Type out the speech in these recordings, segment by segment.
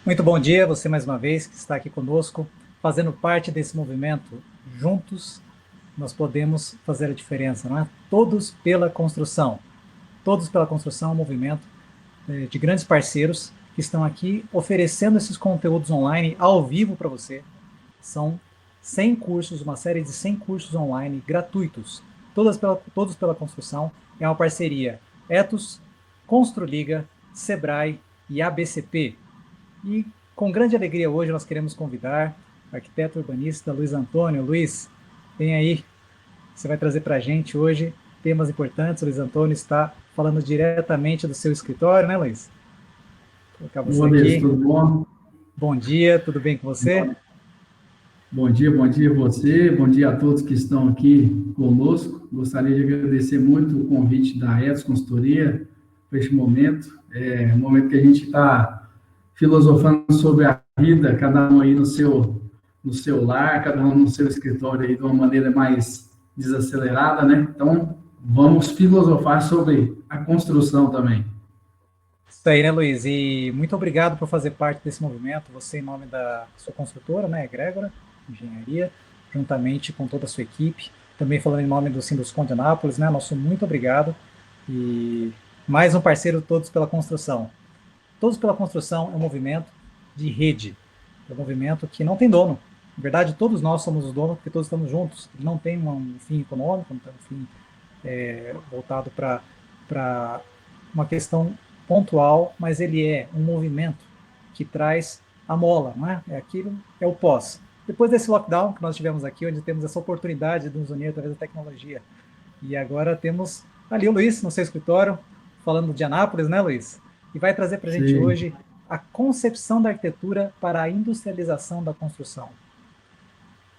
Muito bom dia, você mais uma vez que está aqui conosco, fazendo parte desse movimento. Juntos nós podemos fazer a diferença, não é? Todos pela construção. Todos pela construção é um movimento de grandes parceiros que estão aqui oferecendo esses conteúdos online ao vivo para você. São 100 cursos, uma série de 100 cursos online gratuitos, todos pela construção. É uma parceria Etos, Construliga, Sebrae e ABCP. E com grande alegria hoje nós queremos convidar o arquiteto urbanista Luiz Antônio. Luiz, vem aí, você vai trazer para a gente hoje temas importantes. O Luiz Antônio está falando diretamente do seu escritório, né, Luiz? Vou colocar Ô, você Anderson, aqui. tudo bom? Bom dia, tudo bem com você? Bom dia a você, bom dia a todos que estão aqui conosco. Gostaria de agradecer muito o convite da Etos Consultoria para este momento. É um momento que a gente está filosofando sobre a vida, cada um aí no seu lar, cada um no seu escritório aí de uma maneira mais desacelerada, né? Então, vamos filosofar sobre a construção também. Isso aí, né, Luiz? E muito obrigado por fazer parte desse movimento. Você, em nome da sua construtora, né, Egrégora Engenharia, juntamente com toda a sua equipe. Também falando em nome do Sinduscon de Anápolis, né? Nosso muito obrigado. E mais um parceiro, Todos pela Construção. Todos pela Construção é um movimento de rede. É um movimento que não tem dono. Na verdade, todos nós somos os donos porque todos estamos juntos. Ele não tem um fim econômico, não tem um fim voltado para uma questão pontual, mas ele é um movimento que traz a mola, não é? É aquilo, é o pós. Depois desse lockdown que nós tivemos aqui, onde temos essa oportunidade de nos unir através da tecnologia. E agora temos ali o Luiz no seu escritório, falando de Anápolis, né, Luiz? E vai trazer para a gente Sim, hoje a concepção da arquitetura para a industrialização da construção.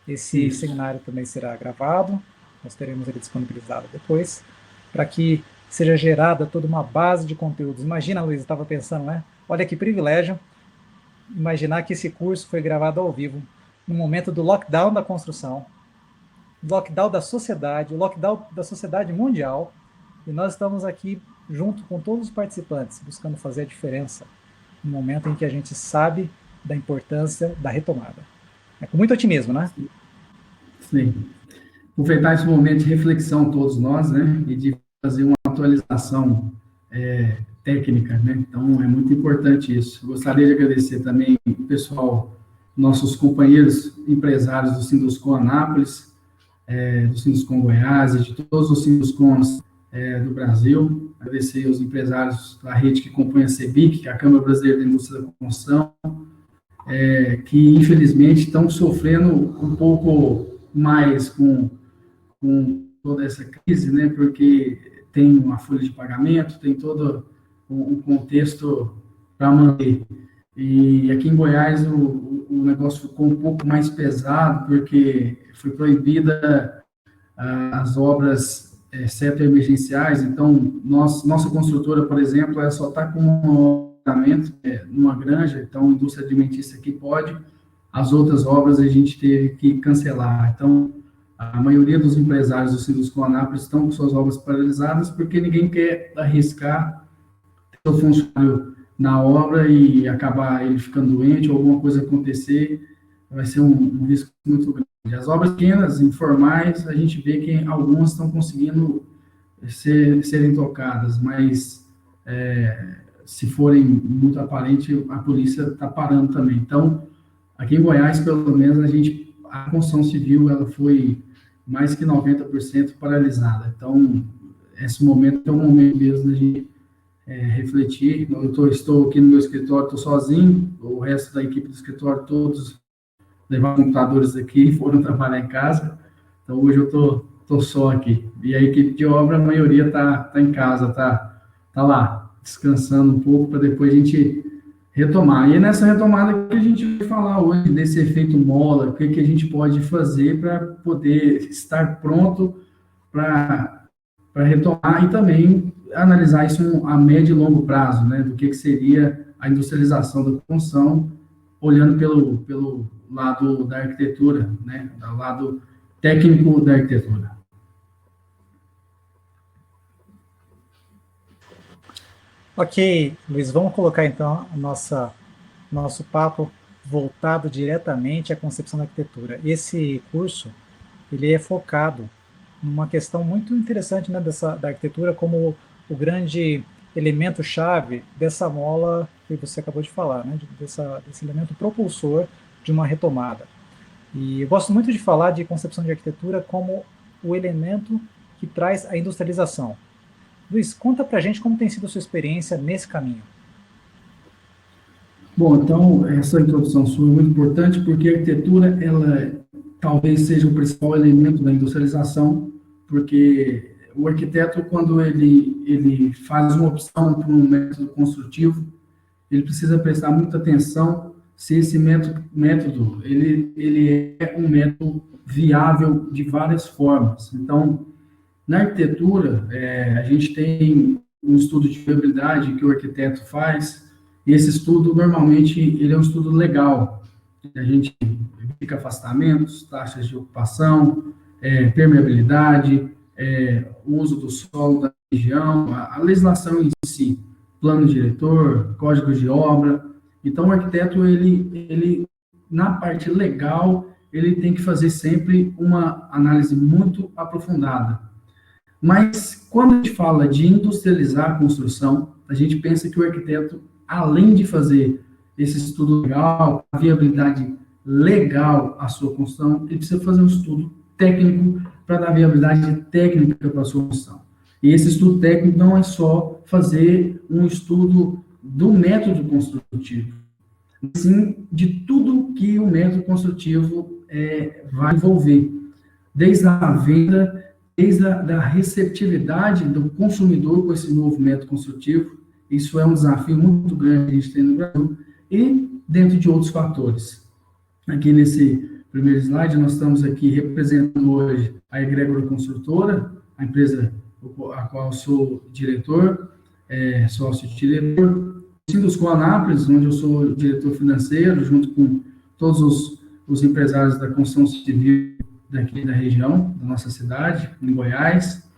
Esse isso. seminário também será gravado, nós teremos ele disponibilizado depois, para que seja gerada toda uma base de conteúdos. Imagina, Luiz, eu estava pensando, né? Olha que privilégio imaginar que esse curso foi gravado ao vivo, no momento do lockdown da construção, lockdown da sociedade, o lockdown da sociedade mundial, e nós estamos aqui junto com todos os participantes, buscando fazer a diferença no momento em que a gente sabe da importância da retomada. É com muito otimismo, né? Sim. Aproveitar esse momento de reflexão todos nós, né, e de fazer uma atualização técnica, né, então é muito importante isso. Gostaria de agradecer também o pessoal, nossos companheiros empresários do Sinduscon Anápolis, do Sinduscon Goiás e de todos os Sinduscons do Brasil, agradecer aos empresários da rede que compõe a CEBIC, que é a Câmara Brasileira da Indústria da Construção, que infelizmente estão sofrendo um pouco mais com toda essa crise, né? Porque tem uma folha de pagamento, tem todo um contexto para manter. E aqui em Goiás o negócio ficou um pouco mais pesado, porque foi proibida as obras seto emergenciais. Então, nossa construtora, por exemplo, ela só está com um orçamento numa granja, então, indústria alimentícia aqui pode, as outras obras a gente teve que cancelar. Então, a maioria dos empresários do Sinduscon Anápolis estão com suas obras paralisadas porque ninguém quer arriscar ter o funcionário na obra e acabar ele ficando doente ou alguma coisa acontecer, vai ser um risco muito grande. As obras pequenas, informais, a gente vê que algumas estão conseguindo serem tocadas, mas se forem muito aparente, a polícia está parando também. Então, aqui em Goiás, pelo menos, a construção civil ela foi mais que 90% paralisada. Então, esse momento é um momento mesmo da gente refletir. Estou aqui no meu escritório, estou sozinho, o resto da equipe do escritório, todos levaram computadores aqui e foram trabalhar em casa. Então, hoje eu tô só aqui. E a equipe de obra, a maioria tá em casa, tá lá, descansando um pouco, para depois a gente retomar. E é nessa retomada que a gente vai falar hoje desse efeito mola, o que a gente pode fazer para poder estar pronto para retomar e também analisar isso a médio e longo prazo, né, do que seria a industrialização da construção, olhando pelo lado da arquitetura, né, do lado técnico da arquitetura. Ok, Luiz, vamos colocar então nosso papo voltado diretamente à concepção da arquitetura. Esse curso, ele é focado numa questão muito interessante, né, da arquitetura como o grande elemento-chave dessa mola que você acabou de falar, né, desse elemento propulsor de uma retomada. E eu gosto muito de falar de concepção de arquitetura como o elemento que traz a industrialização. Luiz, conta pra gente como tem sido a sua experiência nesse caminho. Bom, então, essa introdução sua é muito importante, porque a arquitetura, ela talvez seja o principal elemento da industrialização, porque o arquiteto, quando ele faz uma opção por um método construtivo, ele precisa prestar muita atenção se esse método ele é um método viável de várias formas. Então, na arquitetura, a gente tem um estudo de viabilidade que o arquiteto faz, e esse estudo, normalmente, ele é um estudo legal. A gente verifica afastamentos, taxas de ocupação, permeabilidade, o uso do solo da região, a legislação em si, plano diretor, código de obra. Então, o arquiteto, ele na parte legal, ele tem que fazer sempre uma análise muito aprofundada. Mas, quando a gente fala de industrializar a construção, a gente pensa que o arquiteto, além de fazer esse estudo legal, a viabilidade legal à sua construção, ele precisa fazer um estudo técnico para dar viabilidade técnica para a sua construção. E esse estudo técnico não é só fazer um estudo do método construtivo, mas sim de tudo que o método construtivo vai envolver, desde a venda, desde a receptividade do consumidor com esse novo método construtivo. Isso é um desafio muito grande que a gente tem no Brasil, e dentro de outros fatores. Aqui nesse primeiro slide, nós estamos aqui representando hoje a Egrégora Construtora, a empresa a qual eu sou diretor, sócio-diretor, Sindusco Anápolis, onde eu sou diretor financeiro, junto com todos os empresários da construção civil daqui da região, da nossa cidade, em Goiás,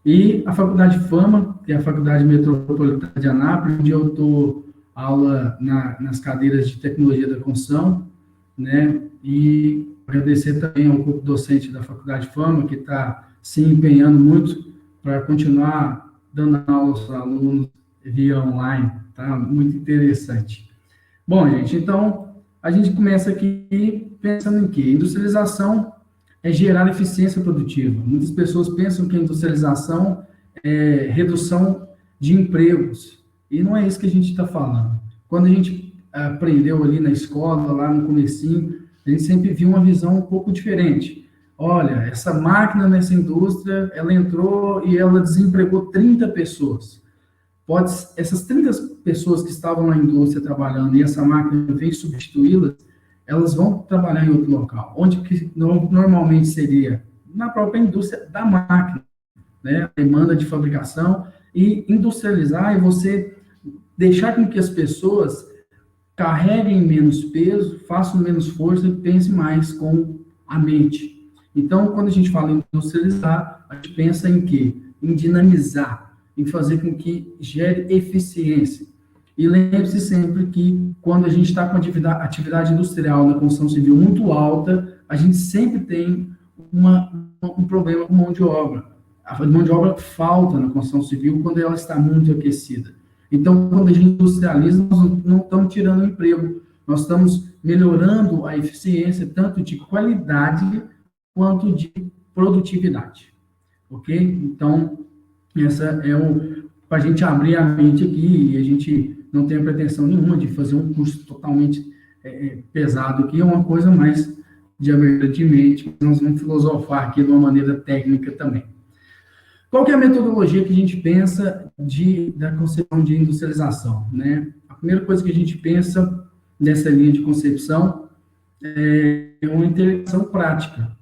e a Faculdade Fama, que é a Faculdade Metropolitana de Anápolis, onde eu dou aula nas cadeiras de Tecnologia da Construção, né, e agradecer também ao corpo docente da Faculdade Fama, que está se empenhando muito para continuar dando aula aos alunos via online, tá? Muito interessante. Bom, gente, então, a gente começa aqui pensando em quê? Industrialização é gerar eficiência produtiva. Muitas pessoas pensam que a industrialização é redução de empregos, e não é isso que a gente está falando. Quando a gente aprendeu ali na escola, lá no comecinho, a gente sempre viu uma visão um pouco diferente. Olha, essa máquina nessa indústria, ela entrou e ela desempregou 30 pessoas. Essas 30 pessoas que estavam na indústria trabalhando e essa máquina veio substituí-las, elas vão trabalhar em outro local, onde que normalmente seria na própria indústria da máquina, né? A demanda de fabricação, e industrializar é você deixar com que as pessoas carreguem menos peso, façam menos força e pensem mais com a mente. Então, quando a gente fala em industrializar, a gente pensa em quê? Em dinamizar, em fazer com que gere eficiência. E lembre-se sempre que, quando a gente está com atividade industrial na construção civil muito alta, a gente sempre tem um problema com mão de obra. A mão de obra falta na construção civil quando ela está muito aquecida. Então, quando a gente industrializa, nós não estamos tirando o emprego, nós estamos melhorando a eficiência, tanto de qualidade quanto de produtividade. Ok? Então, essa é para a gente abrir a mente aqui, e a gente não tem pretensão nenhuma de fazer um curso totalmente pesado aqui, é uma coisa mais de abertura de mente, nós vamos filosofar aqui de uma maneira técnica também. Qual que é a metodologia que a gente pensa da concepção de industrialização, né? A primeira coisa que a gente pensa nessa linha de concepção é uma interligação prática.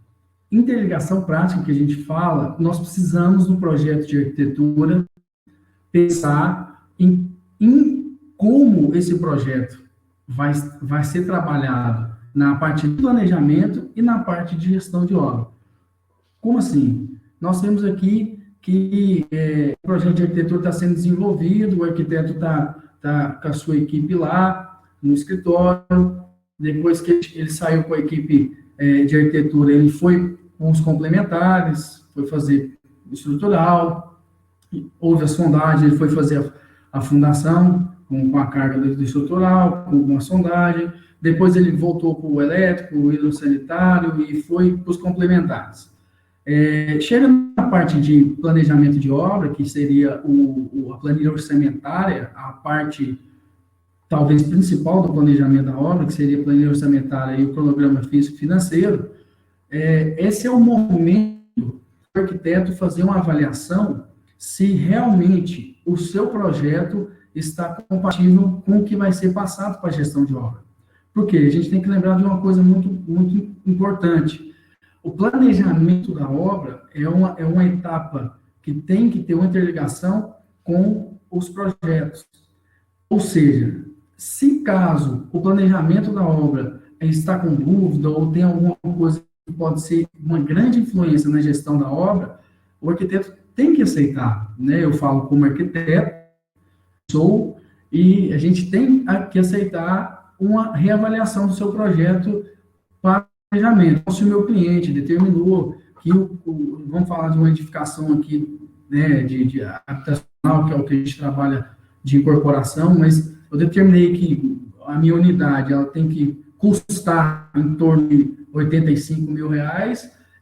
Interligação prática que a gente fala, nós precisamos no projeto de arquitetura pensar em como esse projeto vai ser trabalhado na parte de planejamento e na parte de gestão de obra. Como assim? Nós temos aqui que o projeto de arquitetura está sendo desenvolvido, o arquiteto está com a sua equipe lá, no escritório. Depois que ele saiu com a equipe de arquitetura, ele foi com os complementares, foi fazer estrutural, houve a sondagem, ele foi fazer a fundação com a carga do estrutural, com a sondagem, depois ele voltou para o elétrico, o hidrossanitário e foi para os complementares. Chega na parte de planejamento de obra, que seria a planilha orçamentária, a parte talvez principal do planejamento da obra, que seria a planilha orçamentária e o cronograma físico-financeiro. Esse é o momento do arquiteto fazer uma avaliação se realmente o seu projeto está compatível com o que vai ser passado para a gestão de obra. Porque a gente tem que lembrar de uma coisa muito, muito importante. O planejamento da obra é uma etapa que tem que ter uma interligação com os projetos. Ou seja, se caso o planejamento da obra está com dúvida ou tem alguma coisa que pode ser uma grande influência na gestão da obra, o arquiteto tem que aceitar, né? Eu falo como arquiteto, e a gente tem que aceitar uma reavaliação do seu projeto para planejamento. Então, se o meu cliente determinou que, vamos falar de uma edificação aqui, né, de habitacional, que é o que a gente trabalha de incorporação, mas eu determinei que a minha unidade ela tem que custar em torno de R$85 mil,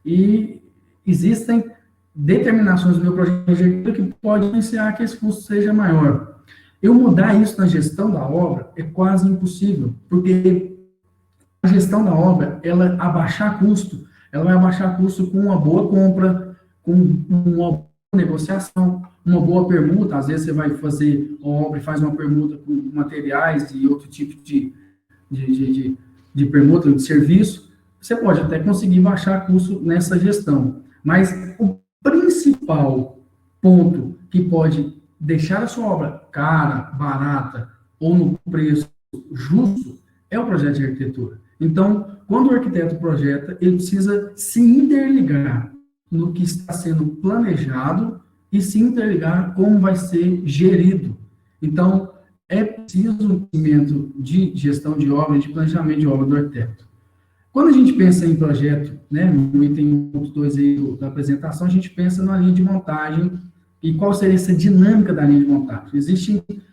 e existem determinações do meu projeto que podem influenciar que esse custo seja maior. Eu mudar isso na gestão da obra é quase impossível, porque a gestão da obra, ela abaixar custo, ela vai abaixar custo com uma boa compra, com uma boa negociação, uma boa permuta. Às vezes você vai fazer uma obra e faz uma permuta com materiais e outro tipo de permuta de serviço. Você pode até conseguir baixar custo nessa gestão, mas o principal ponto que pode deixar a sua obra cara, barata ou no preço justo é o projeto de arquitetura. Então, quando o arquiteto projeta, ele precisa se interligar no que está sendo planejado e se interligar como vai ser gerido. Então, é preciso um conhecimento de gestão de obra, de planejamento de obra do arquiteto. Quando a gente pensa em projeto, né, no item 2 aí da apresentação, a gente pensa na linha de montagem e qual seria essa dinâmica da linha de montagem.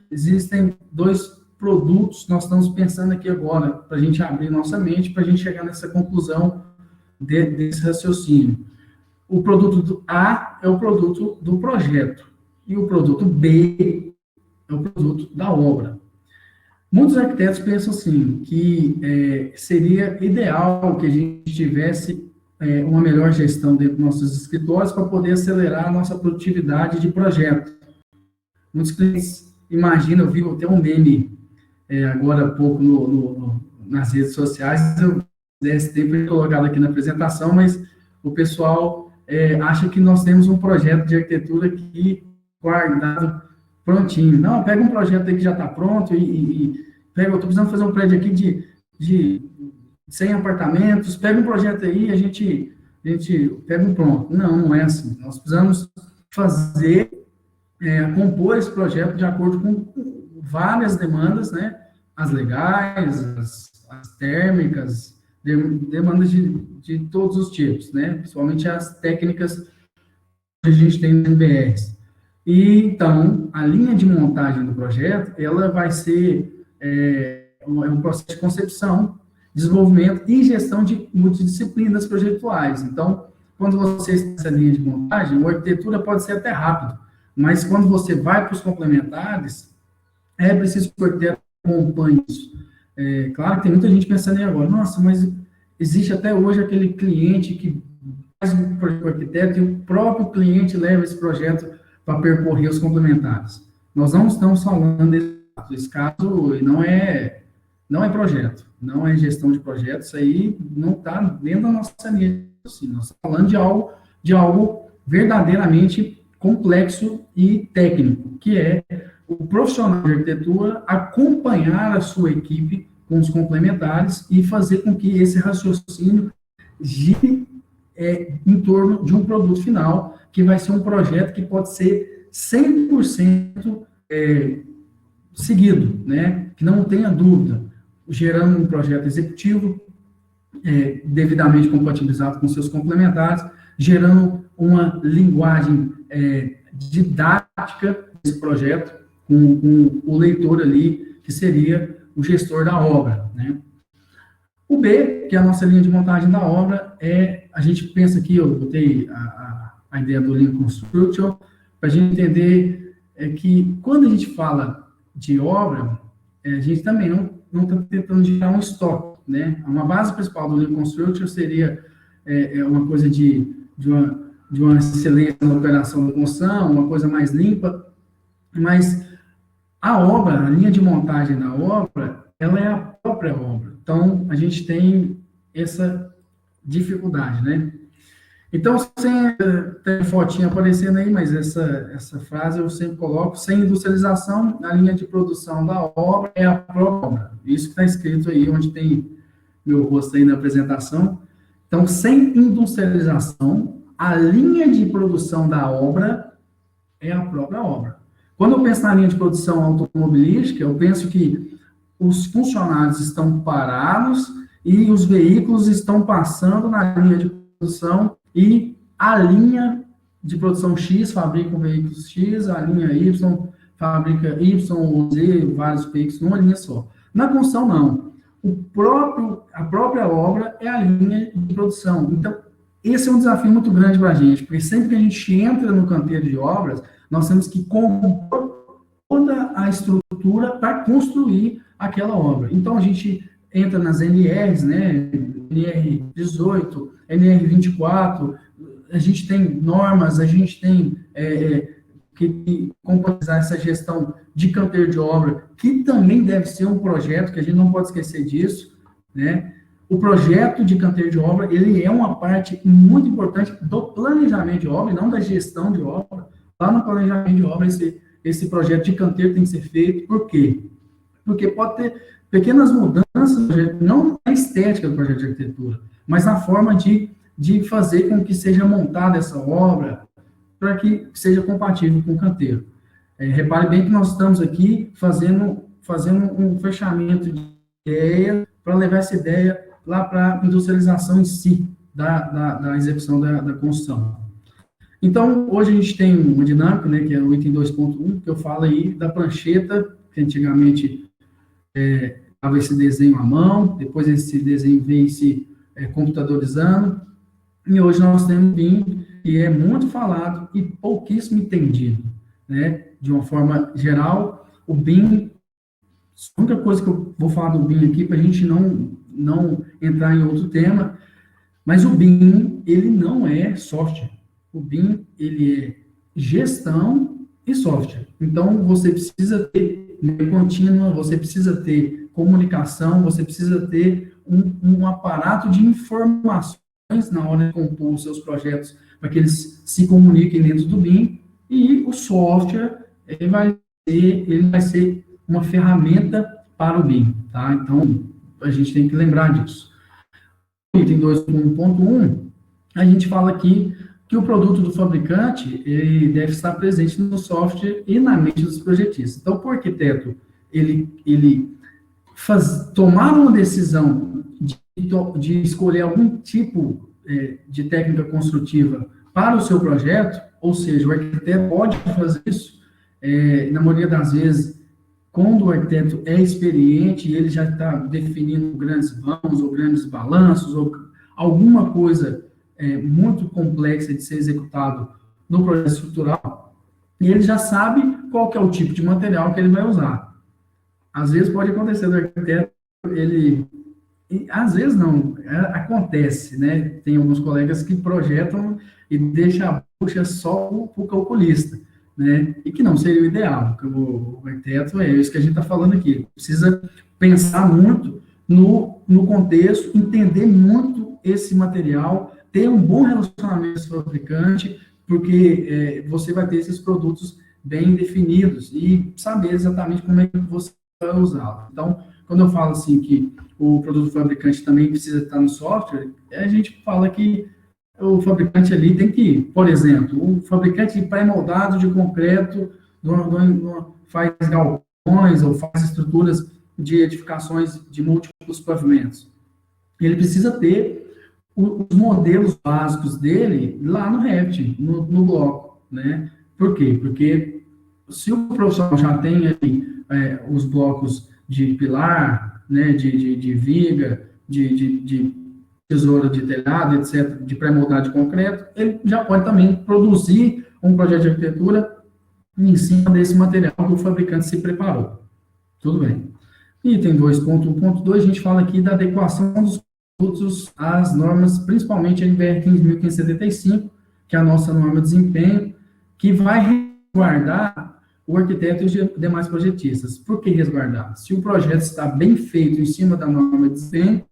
Existem dois produtos, nós estamos pensando aqui agora, para a gente abrir nossa mente, para a gente chegar nessa conclusão desse raciocínio. O produto A é o produto do projeto, e o produto B é o produto da obra. Muitos arquitetos pensam assim, que seria ideal que a gente tivesse uma melhor gestão dentro dos nossos escritórios para poder acelerar a nossa produtividade de projeto. Muitos clientes imaginam, eu vi até um meme agora há pouco nas redes sociais, eu desse tempo colocado aqui na apresentação, mas o pessoal acha que nós temos um projeto de arquitetura aqui guardado, prontinho. Não, pega um projeto aí que já está pronto pega, eu estou precisando fazer um prédio aqui de 100 apartamentos, pega um projeto aí, a gente pega um pronto. Não é assim. Nós precisamos compor esse projeto de acordo com várias demandas, né? As legais, as térmicas, demandas de todos os tipos, né? Principalmente as técnicas que a gente tem no MBRs. E, então, a linha de montagem do projeto, ela vai ser um processo de concepção, desenvolvimento e gestão de multidisciplinas projetuais. Então, quando você está nessa linha de montagem, a arquitetura pode ser até rápido, mas quando você vai para os complementares, é preciso que o arquiteto acompanhe isso. Claro que tem muita gente pensando aí agora, nossa, mas existe até hoje aquele cliente que faz um projeto arquiteto e o próprio cliente leva esse projeto para percorrer os complementares. Nós não estamos falando desse caso, não é projeto, não é gestão de projetos, isso aí não está dentro da nossa linha. Assim, nós estamos falando de algo verdadeiramente complexo e técnico, que é o profissional de arquitetura acompanhar a sua equipe com os complementares e fazer com que esse raciocínio gire em torno de um produto final, que vai ser um projeto que pode ser 100% seguido, né? Que não tenha dúvida. gerando um projeto executivo, devidamente compatibilizado com seus complementares, gerando uma linguagem didática desse projeto, com o leitor ali, que seria o gestor da obra, né? O B, que é a nossa linha de montagem da obra, a gente pensa aqui, eu botei a ideia do Lean Construction, para a gente entender que quando a gente fala de obra, a gente também não está tentando gerar um estoque, né? Uma base principal do Lean Construction seria uma coisa de uma excelência na operação da construção, uma coisa mais limpa, mas a obra, a linha de montagem da obra, ela é a própria obra. Então, a gente tem essa dificuldade, né? Então, tem fotinha aparecendo aí, mas essa frase eu sempre coloco: sem industrialização, a linha de produção da obra é a própria obra. Isso que está escrito aí, onde tem meu rosto aí na apresentação. Então, sem industrialização, a linha de produção da obra é a própria obra. Quando eu penso na linha de produção automobilística, eu penso que os funcionários estão parados e os veículos estão passando na linha de produção e a linha de produção X fabrica um veículo X, a linha Y fabrica Y ou Z, vários veículos numa linha só. Na construção, não. A própria obra é a linha de produção. Então, esse é um desafio muito grande para a gente, porque sempre que a gente entra no canteiro de obras, nós temos que compor toda a estrutura para construir aquela obra. Então, a gente entra nas NRs, né, NR18, NR24, a gente tem normas, a gente tem que completar essa gestão de canteiro de obra, que também deve ser um projeto, que a gente não pode esquecer disso, né? O projeto de canteiro de obra, ele é uma parte muito importante do planejamento de obra, e não da gestão de obra. Lá no planejamento de obra, esse projeto de canteiro tem que ser feito. Por quê? Porque pode ter pequenas mudanças, não na estética do projeto de arquitetura, mas na forma de fazer com que seja montada essa obra para que seja compatível com o canteiro. Repare bem que nós estamos aqui fazendo um fechamento de ideia para levar essa ideia lá para a industrialização em si, da execução da construção. Então, hoje a gente tem uma dinâmica, né, que é o item 2.1, que eu falo aí da prancheta, que antigamente estava esse desenho à mão, depois esse desenho veio se computadorizando, e hoje nós temos o BIM, que é muito falado e pouquíssimo entendido, né? De uma forma geral, o BIM, a única coisa que eu vou falar do BIM aqui, para a gente não entrar em outro tema, mas o BIM, ele não é software. O BIM, ele é gestão e software. Então, você precisa ter contínua, você precisa ter comunicação, você precisa ter um aparato de informações na hora de compor os seus projetos, para que eles se comuniquem dentro do BIM, e o software ele vai ser uma ferramenta para o BIM, tá? Então, a gente tem que lembrar disso. No item 2.1, a gente fala aqui que o produto do fabricante ele deve estar presente no software e na mente dos projetistas. Então, para o arquiteto, ele tomar uma decisão de escolher algum tipo de técnica construtiva para o seu projeto, ou seja, o arquiteto pode fazer isso, na maioria das vezes, quando o arquiteto é experiente e ele já está definindo grandes vãos ou grandes balanços ou alguma coisa muito complexa de ser executado no projeto estrutural, e ele já sabe qual que é o tipo de material que ele vai usar. Às vezes pode acontecer do arquiteto, às vezes não, acontece, né? Tem alguns colegas que projetam e deixam a bucha só para o calculista, né? E que não seria o ideal, porque o arquiteto é isso que a gente está falando aqui, precisa pensar muito no contexto, entender muito esse material, ter um bom relacionamento com o fabricante, porque você vai ter esses produtos bem definidos e saber exatamente como é que você vai usá-lo. Então, quando eu falo assim que o produto do fabricante também precisa estar no software, a gente fala que o fabricante ali tem que, por exemplo, o fabricante de pré-moldado de concreto faz galpões ou faz estruturas de edificações de múltiplos pavimentos. Ele precisa ter os modelos básicos dele lá no Revit, no bloco, né? Por quê? Porque se o profissional já tem aí os blocos de pilar, né, de viga, de tesoura de telhado, etc., de pré-moldado de concreto, ele já pode também produzir um projeto de arquitetura em cima desse material que o fabricante se preparou. Tudo bem. Item 2.1.2, a gente fala aqui da adequação dos produtos às normas, principalmente a NBR 15.575, que é a nossa norma de desempenho, que vai resguardar o arquiteto e os demais projetistas. Por que resguardar? Se o projeto está bem feito em cima da norma de desempenho,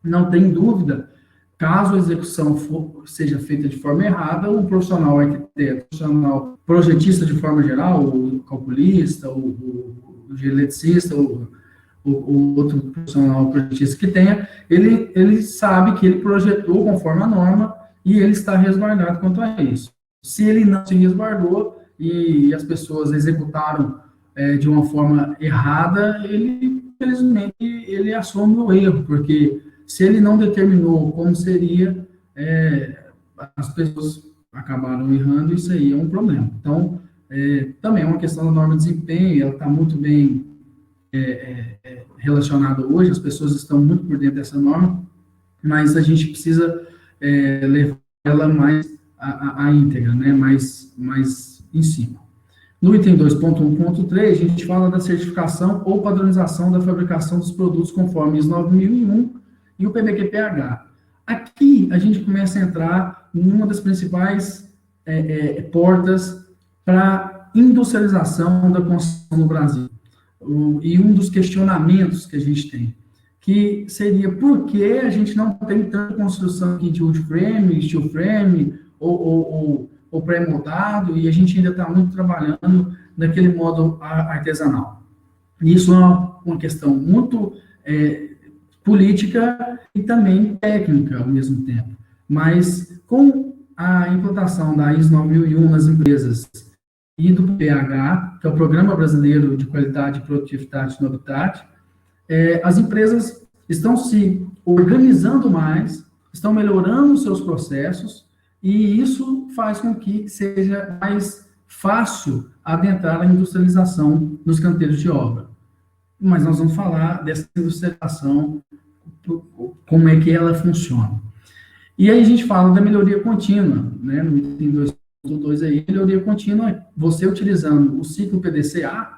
não tem dúvida, caso a execução seja feita de forma errada, o profissional arquiteto, o profissional projetista de forma geral, o calculista, o eletricista, o outro profissional projetista que tenha, ele sabe que ele projetou conforme a norma e ele está resguardado quanto a isso. Se ele não se resguardou e as pessoas executaram de uma forma errada, ele, infelizmente, ele assume o erro, porque se ele não determinou como seria, as pessoas acabaram errando, isso aí é um problema. Então, também é uma questão da norma de desempenho, ela está muito bem relacionada hoje, as pessoas estão muito por dentro dessa norma, mas a gente precisa levar ela mais à íntegra, né, mais em cima. No item 2.1.3, a gente fala da certificação ou padronização da fabricação dos produtos conforme ISO 9001 e o PBQPH. Aqui, a gente começa a entrar em uma das principais portas para industrialização da construção no Brasil. E um dos questionamentos que a gente tem, que seria por que a gente não tem tanta construção aqui de wood frame, steel frame, ou pré-moldado, e a gente ainda está muito trabalhando naquele modo artesanal. Isso é uma questão muito política e também técnica ao mesmo tempo. Mas com a implantação da ISO 9001 nas empresas e do PH, que é o Programa Brasileiro de Qualidade, Produtividade e Habitat, as empresas estão se organizando mais, estão melhorando os seus processos, e isso faz com que seja mais fácil adentrar a industrialização nos canteiros de obra. Mas nós vamos falar dessa industrialização, como é que ela funciona. E aí a gente fala da melhoria contínua, né, no item 2.2 aí, melhoria contínua é você utilizando o ciclo PDCA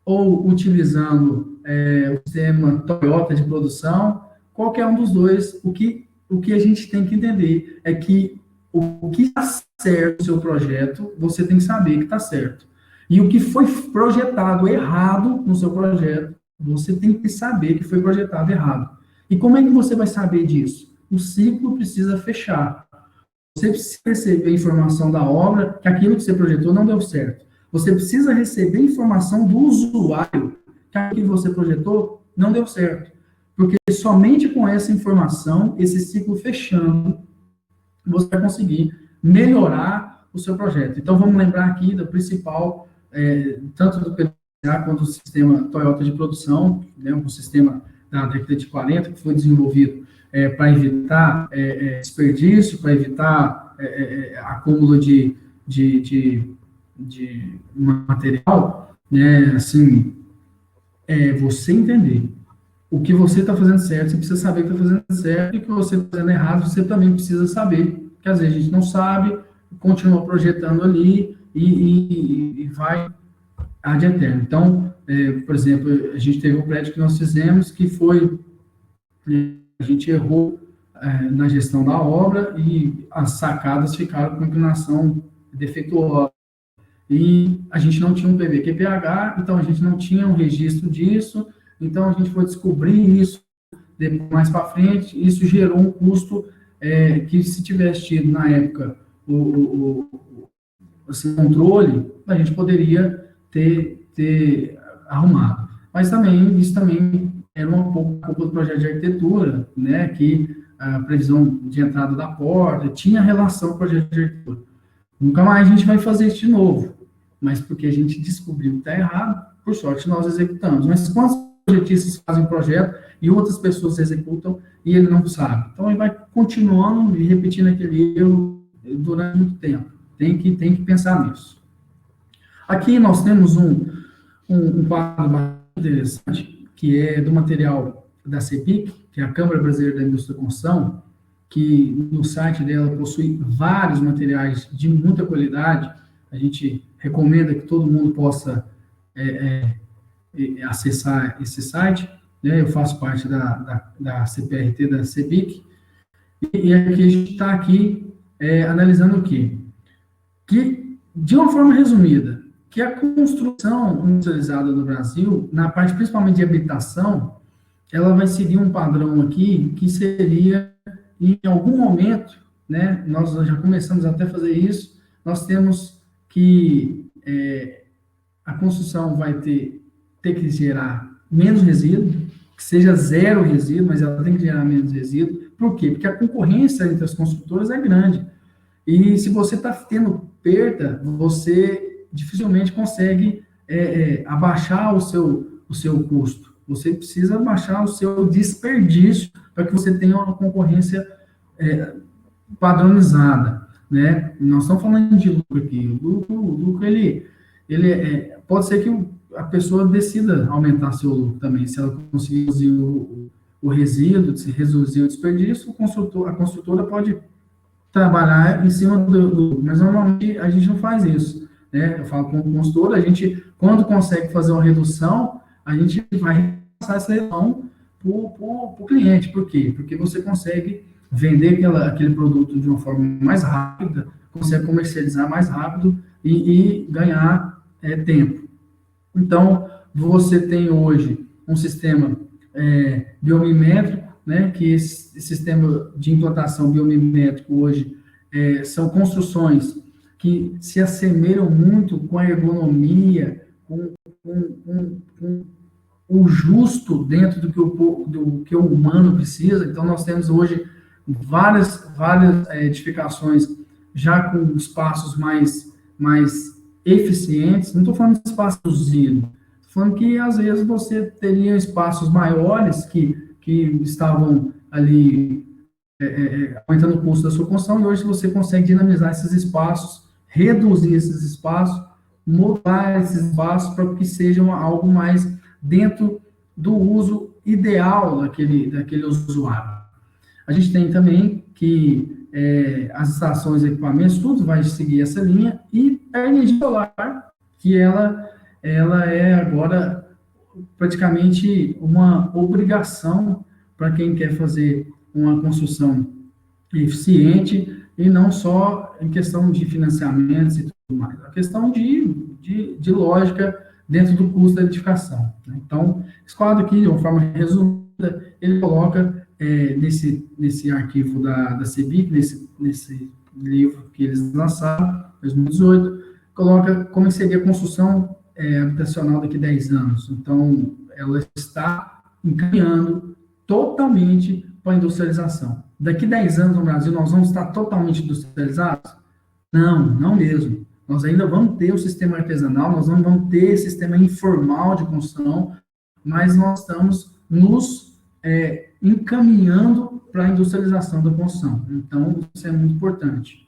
ou utilizando o sistema Toyota de produção, qualquer um dos dois, o que a gente tem que entender é que o que está certo no seu projeto, você tem que saber que está certo. E o que foi projetado errado no seu projeto, você tem que saber que foi projetado errado. E como é que você vai saber disso? O ciclo precisa fechar. Você precisa receber informação da obra que aquilo que você projetou não deu certo. Você precisa receber informação do usuário que aquilo que você projetou não deu certo. Porque somente com essa informação, esse ciclo fechando, você vai conseguir melhorar o seu projeto. Então, vamos lembrar aqui do principal, tanto do PDCA quanto do sistema Toyota de produção, né, um sistema da década de 40, que foi desenvolvido para evitar desperdício, para evitar acúmulo de material, né, assim, você entender o que você está fazendo certo, você precisa saber que está fazendo certo, e o que você está fazendo errado, você também precisa saber, que às vezes a gente não sabe, continua projetando ali e vai ad eterno. Então, por exemplo, a gente teve um prédio que nós fizemos que foi, a gente errou na gestão da obra e as sacadas ficaram com inclinação defeituosa. E a gente não tinha um PVQ-PH, então a gente não tinha um registro disso, então a gente foi descobrir isso mais para frente, isso gerou um custo que, se tivesse tido na época esse controle, a gente poderia ter arrumado. Mas também, isso também era um pouco culpa do projeto de arquitetura, né, que a previsão de entrada da porta tinha relação com o projeto de arquitetura. Nunca mais a gente vai fazer isso de novo, mas porque a gente descobriu que está errado, por sorte nós executamos. Mas quantas projetistas fazem o projeto e outras pessoas executam e ele não sabe. Então, ele vai continuando e repetindo aquele erro durante muito tempo. Tem que pensar nisso. Aqui nós temos um quadro bastante interessante, que é do material da CEPIC, que é a Câmara Brasileira da Indústria da Construção, que no site dela possui vários materiais de muita qualidade. A gente recomenda que todo mundo possa acessar esse site, né? Eu faço parte da CPRT, da CEPIC, e aqui a gente está analisando o quê? Que, de uma forma resumida, que a construção industrializada no Brasil, na parte principalmente de habitação, ela vai seguir um padrão aqui, que seria, em algum momento, né, nós já começamos até a fazer isso, nós temos que a construção vai ter que gerar menos resíduo, que seja zero resíduo, mas ela tem que gerar menos resíduo. Por quê? Porque a concorrência entre as construtoras é grande. E se você está tendo perda, você dificilmente consegue abaixar o seu custo. Você precisa abaixar o seu desperdício para que você tenha uma concorrência padronizada, né? Nós estamos falando de lucro aqui. O lucro pode ser que a pessoa decida aumentar seu lucro também, se ela conseguir reduzir o resíduo, se reduzir o desperdício, a construtora pode trabalhar em cima mas normalmente a gente não faz isso, né? Eu falo com o consultor, a gente, quando consegue fazer uma redução, a gente vai passar essa redução para o cliente. Por quê? Porque você consegue vender aquele produto de uma forma mais rápida, consegue comercializar mais rápido e ganhar tempo. Então, você tem hoje um sistema biomimétrico, né, que esse sistema de implantação biomimétrico hoje são construções que se assemelham muito com a ergonomia, com o justo dentro do que o humano precisa. Então, nós temos hoje várias edificações já com espaços mais eficientes. Não estou falando de espaço reduzido, estou falando que, às vezes, você teria espaços maiores que estavam ali aumentando o custo da sua construção, e hoje você consegue dinamizar esses espaços, reduzir esses espaços, mudar esses espaços para que sejam algo mais dentro do uso ideal daquele usuário. A gente tem também que as estações e equipamentos, tudo vai seguir essa linha, e a energia solar, que ela é agora praticamente uma obrigação para quem quer fazer uma construção eficiente, e não só em questão de financiamentos e tudo mais, a questão de lógica dentro do custo da edificação. Então, esse quadro aqui, de uma forma resumida, ele coloca nesse arquivo da CEBIC, nesse livro que eles lançaram, em 2018, coloca como seria a construção habitacional daqui a 10 anos. Então, ela está encaminhando totalmente para a industrialização. Daqui a 10 anos no Brasil, nós vamos estar totalmente industrializados? Não mesmo. Nós ainda vamos ter o sistema artesanal, nós não vamos ter esse sistema informal de construção, mas nós estamos nos encaminhando para a industrialização da construção. Então, isso é muito importante.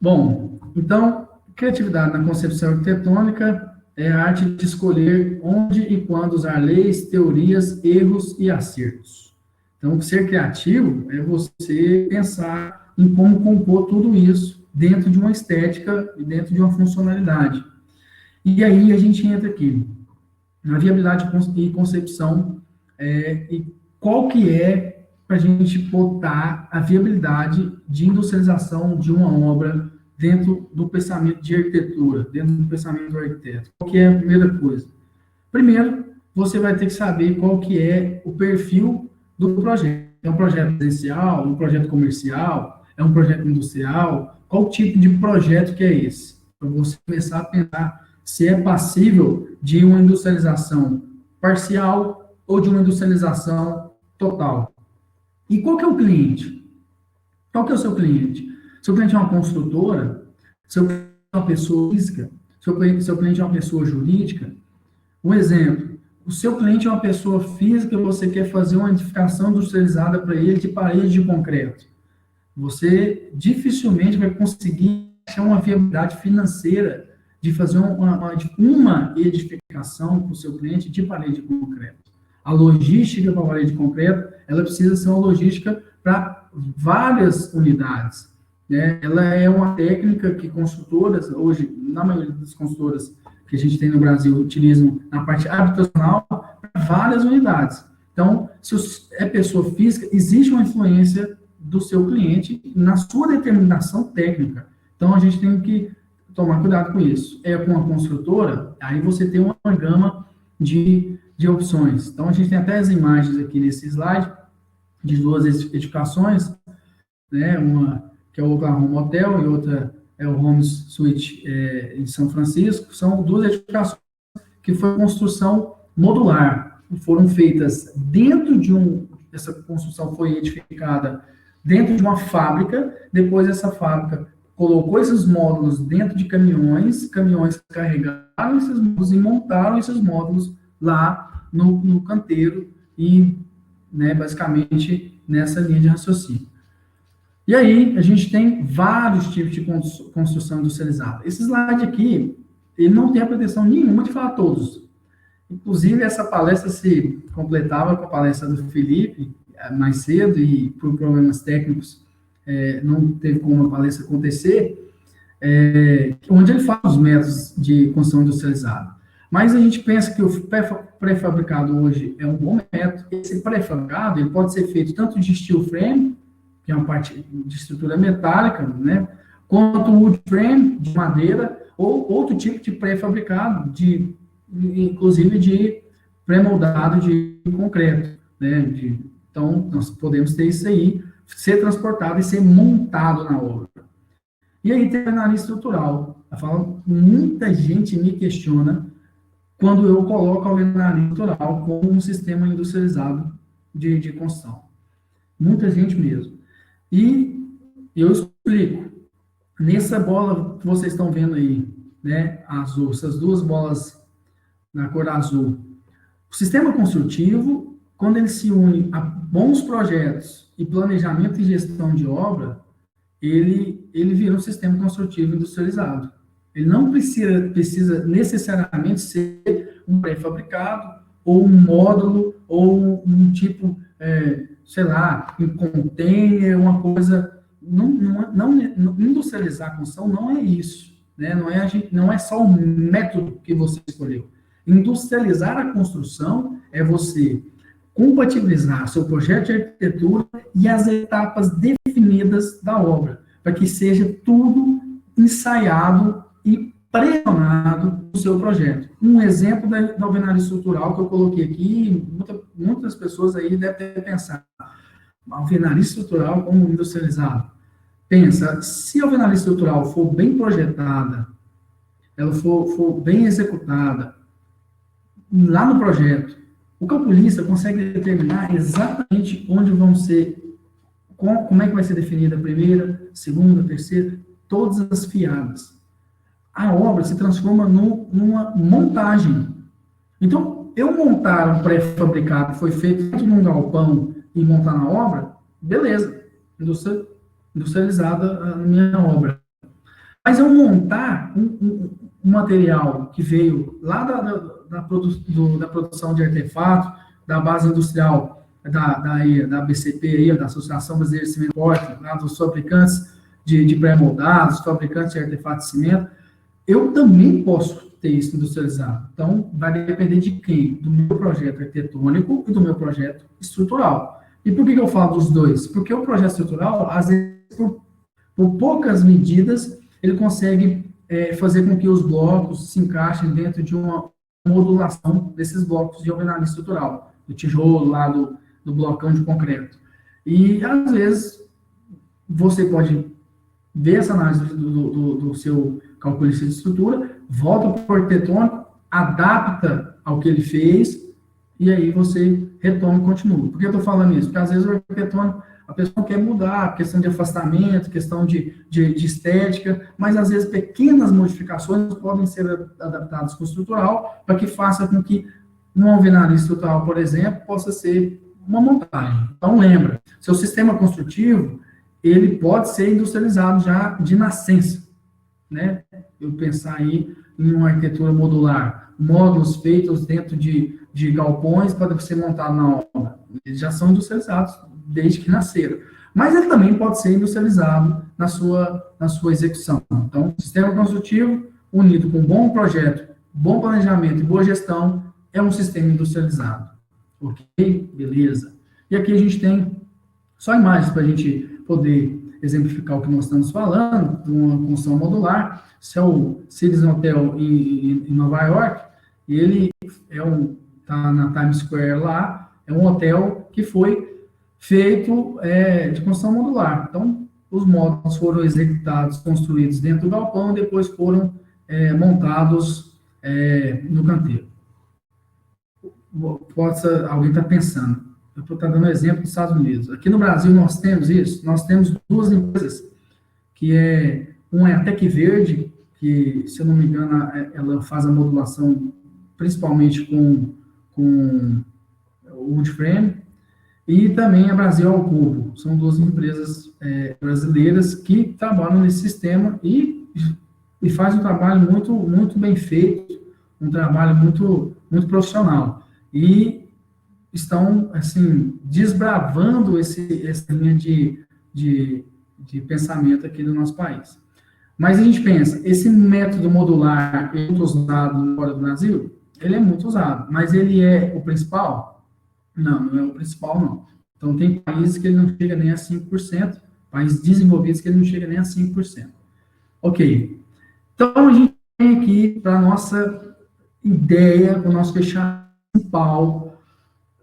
Bom, então, criatividade na concepção arquitetônica é a arte de escolher onde e quando usar leis, teorias, erros e acertos. Então, ser criativo é você pensar em como compor tudo isso dentro de uma estética e dentro de uma funcionalidade. E aí a gente entra aqui na viabilidade e concepção, e qual que é para a gente botar a viabilidade de industrialização de uma obra dentro do pensamento de arquitetura, dentro do pensamento do arquiteto. Qual que é a primeira coisa? Primeiro, você vai ter que saber qual que é o perfil do projeto. É um projeto residencial, um projeto comercial, é um projeto industrial? Qual tipo de projeto que é esse? Para você começar a pensar se é passível de uma industrialização parcial ou de uma industrialização total. E qual que é o cliente? Qual que é o seu cliente? Seu cliente é uma construtora? Seu cliente é uma pessoa física? Seu cliente é uma pessoa jurídica? Um exemplo, o seu cliente é uma pessoa física, você quer fazer uma edificação industrializada para ele de parede de concreto. Você dificilmente vai conseguir achar uma viabilidade financeira de fazer uma edificação para o seu cliente de parede de concreto. A logística para a parede de concreto, ela precisa ser uma logística para várias unidades, né? Ela é uma técnica que construtoras, hoje, na maioria das construtoras que a gente tem no Brasil, utilizam na parte habitacional para várias unidades. Então, se é pessoa física, existe uma influência do seu cliente na sua determinação técnica. Então, a gente tem que tomar cuidado com isso. É com a construtora, aí você tem uma gama de opções. Então, a gente tem até as imagens aqui nesse slide de duas edificações, né? Uma que é o Oklahoma Hotel e outra é o Homes Suite em São Francisco. São duas edificações que foi construção modular. Foram feitas dentro de essa construção foi edificada dentro de uma fábrica, depois essa fábrica colocou esses módulos dentro de caminhões carregaram esses módulos e montaram esses módulos lá no canteiro e, né, basicamente, nessa linha de raciocínio. E aí, a gente tem vários tipos de construção industrializada. Esse slide aqui, ele não tem a pretensão nenhuma de falar todos. Inclusive, essa palestra se completava com a palestra do Felipe, mais cedo, e por problemas técnicos, não teve como a palestra acontecer, onde ele fala os métodos de construção industrializada. Mas a gente pensa que o pré-fabricado hoje é um bom método. Esse pré-fabricado, ele pode ser feito tanto de steel frame, que é uma parte de estrutura metálica, né, quanto wood frame, de madeira, ou outro tipo de pré-fabricado, inclusive de pré-moldado de concreto, né, então, nós podemos ter isso aí, ser transportado e ser montado na obra. E aí tem a análise estrutural. Muita gente me questiona quando eu coloco a alvenaria estrutural como um sistema industrializado de construção. Muita gente mesmo. E eu explico. Nessa bola que vocês estão vendo aí, né, azul, essas duas bolas na cor azul. O sistema construtivo, quando ele se une a bons projetos e planejamento e gestão de obra, ele vira um sistema construtivo industrializado. Ele não precisa necessariamente ser um pré-fabricado, ou um módulo, ou um tipo, sei lá, um container, uma coisa... industrializar a construção não é isso, né? Não é só o método que você escolheu. Industrializar a construção é você compatibilizar seu projeto de arquitetura e as etapas definidas da obra, para que seja tudo ensaiado e pressionado no seu projeto. Um exemplo da alvenaria estrutural que eu coloquei aqui, muitas pessoas aí devem ter pensado, alvenaria estrutural como industrializado. Pensa, se a alvenaria estrutural for bem projetada, ela for bem executada, lá no projeto, o calculista consegue determinar exatamente onde vão ser, como é que vai ser definida a primeira, segunda, terceira, todas as fiadas. A obra se transforma numa montagem. Então, eu montar um pré-fabricado que foi feito dentro de um galpão e montar na obra, beleza, industrializada a minha obra. Mas eu montar um material que veio lá da produção de artefato, da base industrial da BCP, da Associação Brasileira de Cimento Forte, lá dos fabricantes de pré-moldados, fabricantes de artefato de cimento, eu também posso ter isso industrializado. Então, vai depender de quem? Do meu projeto arquitetônico e do meu projeto estrutural. E por que eu falo dos dois? Porque o projeto estrutural, às vezes, por poucas medidas, ele consegue fazer com que os blocos se encaixem dentro de uma modulação desses blocos de alvenaria estrutural, do tijolo lá do blocão de concreto. E, às vezes, você pode ver essa análise do seu calculista de estrutura, volta para o arquitetônico, adapta ao que ele fez, e aí você retoma e continua. Por que eu estou falando isso? Porque, às vezes, o arquitetônico, a pessoa quer mudar, questão de afastamento, questão de estética, mas, às vezes, pequenas modificações podem ser adaptadas com o estrutural para que faça com que uma alvenaria estrutural, por exemplo, possa ser uma montagem. Então, lembra, seu sistema construtivo, ele pode ser industrializado já de nascença, né? Eu pensar aí em uma arquitetura modular, módulos feitos dentro de galpões para ser montado na obra. Eles já são industrializados desde que nasceram. Mas ele também pode ser industrializado na sua execução. Então, sistema construtivo unido com bom projeto, bom planejamento e boa gestão é um sistema industrializado. Ok? Beleza. E aqui a gente tem só imagens para a gente poder exemplificar o que nós estamos falando, de uma construção modular. Esse é o Citizen Hotel em Nova York, e ele está na Times Square lá, é um hotel que foi feito de construção modular. Então, os módulos foram executados, construídos dentro do galpão, e depois foram montados no canteiro. Alguém está pensando, eu estou dando um exemplo dos Estados Unidos. Aqui no Brasil nós temos isso, nós temos duas empresas, uma é a Tec Verde, que, se eu não me engano, ela faz a modulação principalmente com wood frame, e também a Brasil ao Cubo. São duas empresas brasileiras que trabalham nesse sistema e fazem um trabalho muito, muito bem feito, um trabalho muito, muito profissional. E estão, assim, desbravando essa linha de pensamento aqui no nosso país. Mas a gente pensa, esse método modular é muito usado fora do Brasil? Ele é muito usado, mas ele é o principal? Não, não é o principal, não. Então, tem países que ele não chega nem a 5%, países desenvolvidos que ele não chega nem a 5%. Ok. Então, a gente vem aqui para a nossa ideia, para o nosso fechamento principal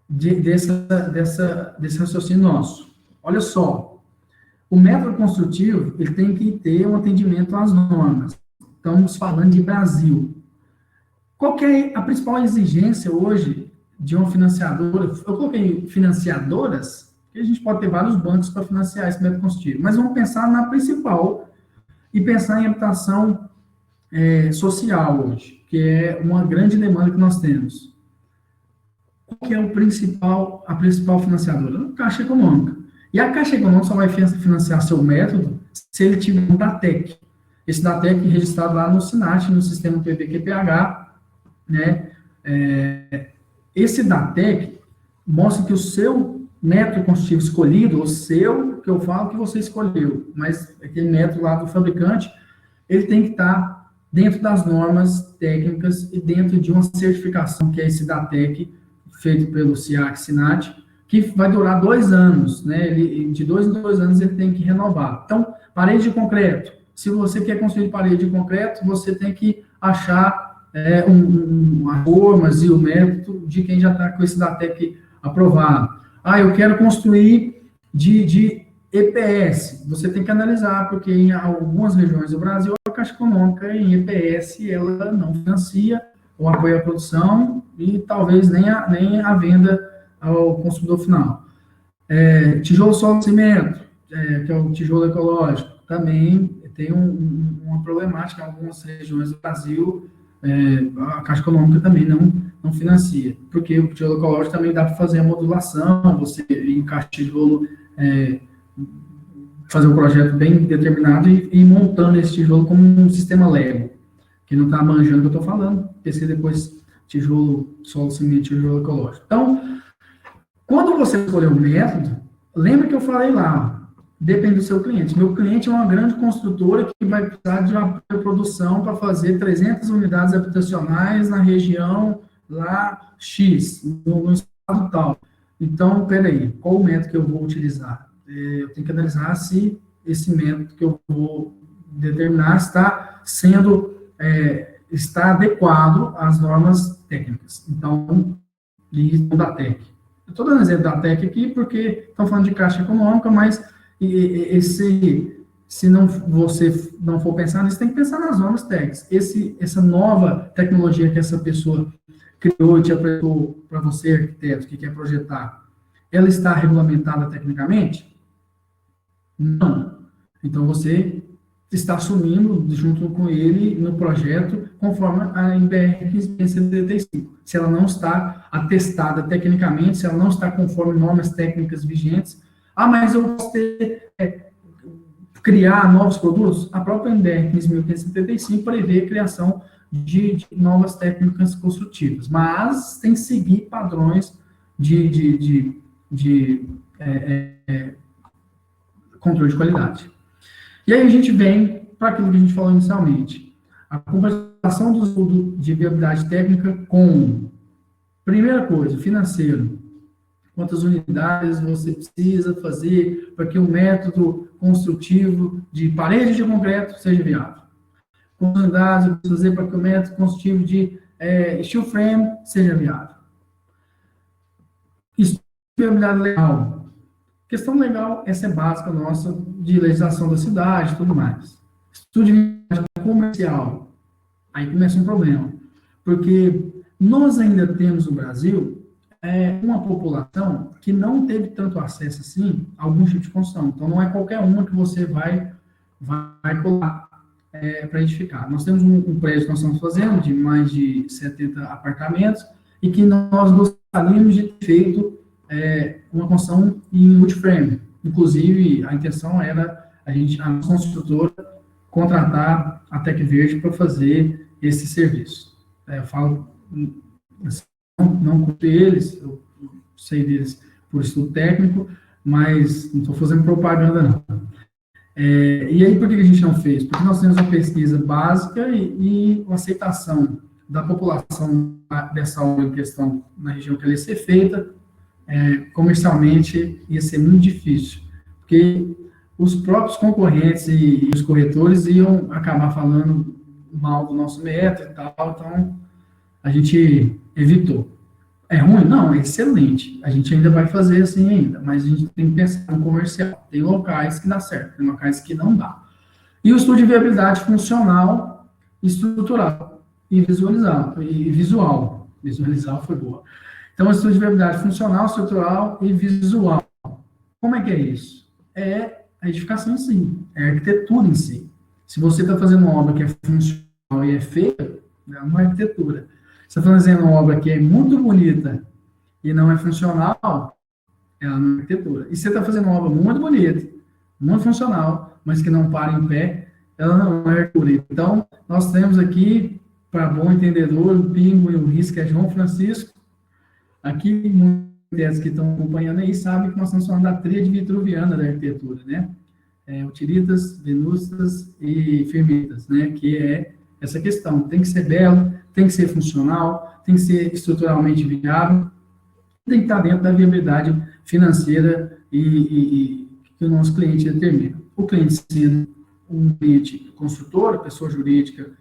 desse raciocínio nosso. Olha só, o método construtivo, ele tem que ter um atendimento às normas. Estamos falando de Brasil. Qual que é a principal exigência hoje de uma financiadora? Eu coloquei financiadoras, porque a gente pode ter vários bancos para financiar esse método construtivo, mas vamos pensar na principal e pensar em habitação social hoje, que é uma grande demanda que nós temos. Qual que é a principal financiadora? A Caixa Econômica. E a Caixa Econômica só vai financiar seu método se ele tiver um DATEC. Esse DATEC registrado lá no SINAT, no sistema PVQ-PH, né? Esse DATEC mostra que o seu método construtivo escolhido, o seu, que eu falo que você escolheu, mas aquele método lá do fabricante, ele tem que estar dentro das normas técnicas e dentro de uma certificação, que é esse DATEC, feito pelo SIAC-SINAT, que vai durar 2 anos, né? De 2 em 2 anos ele tem que renovar. Então, parede de concreto. Se você quer construir parede de concreto, você tem que achar as formas e o método de quem já está com esse DATEC aprovado. Eu quero construir de EPS. Você tem que analisar, porque em algumas regiões do Brasil, a Caixa Econômica em EPS, ela não financia ou apoia a produção e talvez nem a venda ao consumidor final. Tijolo, solo, cimento, que é o tijolo ecológico, também tem uma problemática em algumas regiões do Brasil. A Caixa Econômica também não financia, porque o tijolo ecológico também dá para fazer a modulação, você encaixa tijolo, fazer um projeto bem determinado e ir montando esse tijolo como um sistema Lego. Quem não está manjando o que eu estou falando, pesquisa depois tijolo, solo, cimento, tijolo ecológico. Então, quando você escolher o método, lembra que eu falei lá, depende do seu cliente. Meu cliente é uma grande construtora que vai precisar de uma produção para fazer 300 unidades habitacionais na região lá X, no estado tal. Então, peraí, qual o método que eu vou utilizar? Eu tenho que analisar se esse método que eu vou determinar está adequado às normas técnicas. Então, o DATEC. Eu estou dando exemplo da DATEC aqui porque estão falando de Caixa Econômica, mas se você não for pensar nisso, tem que pensar nas normas técnicas. Essa nova tecnologia que essa pessoa criou e te apresentou para você, arquiteto, que quer projetar, ela está regulamentada tecnicamente? Não. Então, você está assumindo, junto com ele, no projeto, conforme a NBR 1575. Se ela não está atestada tecnicamente, se ela não está conforme normas técnicas vigentes, mas eu posso criar novos produtos? A própria NBR 15.575 prevê a criação de novas técnicas construtivas, mas tem que seguir padrões de controle de qualidade. E aí a gente vem para aquilo que a gente falou inicialmente, a compensação do estudo de viabilidade técnica com, primeira coisa, financeiro. Quantas unidades você precisa fazer para que o método construtivo de parede de concreto seja viável? Quantas unidades você precisa fazer para que o método construtivo de steel frame seja viável? Estudo de viabilidade legal. Questão legal, essa é básica nossa, de legislação da cidade e tudo mais. Estudo de viabilidade comercial. Aí começa um problema. Porque nós ainda temos no Brasil uma população que não teve tanto acesso assim a algum tipo de construção. Então, não é qualquer uma que você vai colar para edificar. Nós temos um prédio que nós estamos fazendo de mais de 70 apartamentos e que nós gostaríamos de ter feito uma construção em multiframe. Inclusive, a intenção era a nossa construtora contratar a Tec Verde para fazer esse serviço. Eu falo assim, não culpei eles, eu sei deles por estudo técnico, mas não estou fazendo propaganda, não. E aí, por que a gente não fez? Porque nós temos uma pesquisa básica e uma aceitação da população dessa obra em questão na região que ela ia ser feita, comercialmente ia ser muito difícil, porque os próprios concorrentes e os corretores iam acabar falando mal do nosso método e tal, então a gente evitou. É ruim? Não, é excelente. A gente ainda vai fazer assim ainda, mas a gente tem que pensar no comercial. Tem locais que dá certo, tem locais que não dá. E o estudo de viabilidade funcional, estrutural e visual. Visualizar foi boa. Então, o estudo de viabilidade funcional, estrutural e visual. Como é que é isso? É a edificação em si, é a arquitetura em si. Se você está fazendo uma obra que é funcional e é feia, é uma arquitetura. Se você está fazendo uma obra que é muito bonita e não é funcional, ela não é arquitetura. E se você está fazendo uma obra muito bonita, muito funcional, mas que não para em pé, ela não é arquitetura. Então, nós temos aqui, para bom entendedor, o pingo e o risco é João Francisco. Aqui, muitos que estão acompanhando aí sabem que nós estamos falando da tríade vitruviana da arquitetura, né? Utilitas, venustas e firmitas, né? Que é essa questão. Tem que ser belo, tem que ser funcional, tem que ser estruturalmente viável, tem que estar dentro da viabilidade financeira e que o nosso cliente determina. O cliente sendo um cliente construtor, pessoa jurídica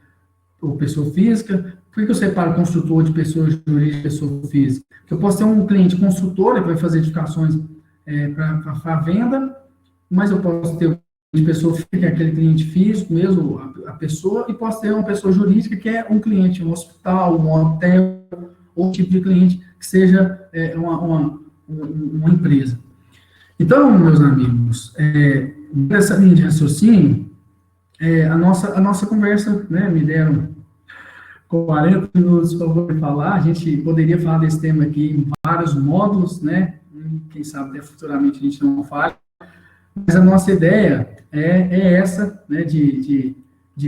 ou pessoa física. Por que eu separo construtor de pessoa jurídica e pessoa física? Porque eu posso ter um cliente construtor que vai fazer edificações para venda, mas eu posso ter uma pessoa física, que é aquele cliente físico mesmo, a pessoa, e posso ter uma pessoa jurídica, que é um cliente, um hospital, um hotel, ou tipo de cliente que seja uma empresa. Então, meus amigos, nessa linha de raciocínio, a nossa conversa, né, me deram 40 minutos para poder falar. A gente poderia falar desse tema aqui em vários módulos, né? Quem sabe até futuramente a gente não fale. Mas a nossa ideia é essa, né, de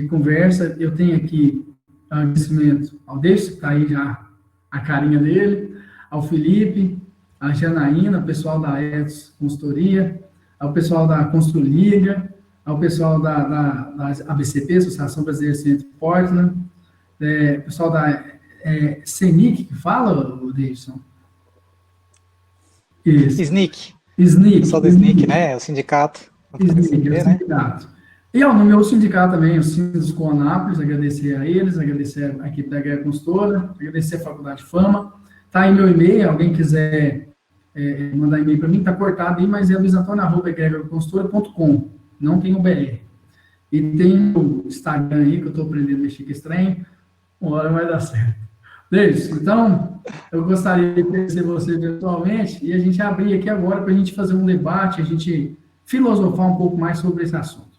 conversa. Eu tenho aqui agradecimento ao Deixo, que está aí já a carinha dele, ao Felipe, a Janaína, o pessoal da Etos Consultoria, ao pessoal da Construliga, ao pessoal da ABCP, Associação Brasileira de Centro Portland, pessoal da CENIC, que fala, o Davidson? Isso. SNIC. Pessoal do SNIC, né? O sindicato. SNIC, o sindicato. E no meu sindicato também, o Sindusco Anápolis, agradecer a eles, agradecer a equipe da Guerra Consultora, agradecer a Faculdade Fama. Tá aí meu e-mail, alguém quiser mandar e-mail para mim, tá cortado aí, mas é luizantônio@egregorconsultora.com, não tem o BR. E tem o Instagram aí, que eu estou aprendendo a mexer com esse trem, uma hora vai dar certo. Deixa, então, eu gostaria de conhecer você virtualmente e a gente abrir aqui agora para a gente fazer um debate, a gente filosofar um pouco mais sobre esse assunto.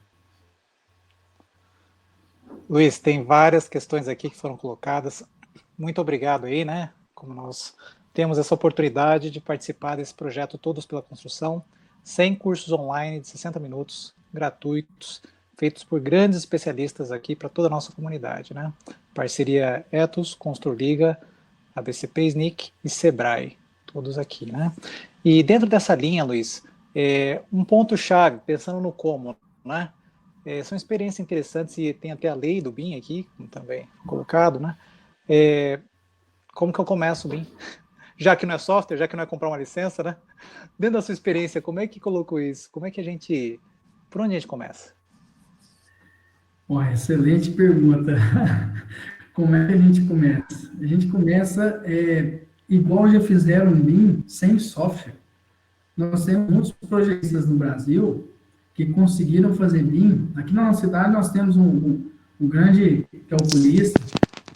Luiz, tem várias questões aqui que foram colocadas. Muito obrigado aí, né? Como nós temos essa oportunidade de participar desse projeto Todos pela Construção, 100 cursos online de 60 minutos, gratuitos, feitos por grandes especialistas aqui para toda a nossa comunidade, né? Parceria Ethos, Construliga, ABCP, SNIC e Sebrae, todos aqui, né? E dentro dessa linha, Luiz, um ponto-chave, pensando no como, né? São experiências interessantes e tem até a lei do BIM aqui, também colocado, né? Como que eu começo o BIM? Já que não é software, já que não é comprar uma licença, né? Dentro da sua experiência, como é que colocou isso? Como é que a gente... Por onde a gente começa? Excelente pergunta. Como é que a gente começa? A gente começa igual já fizeram em BIM, sem software. Nós temos muitos projetistas no Brasil que conseguiram fazer BIM. Aqui na nossa cidade nós temos um grande calculista,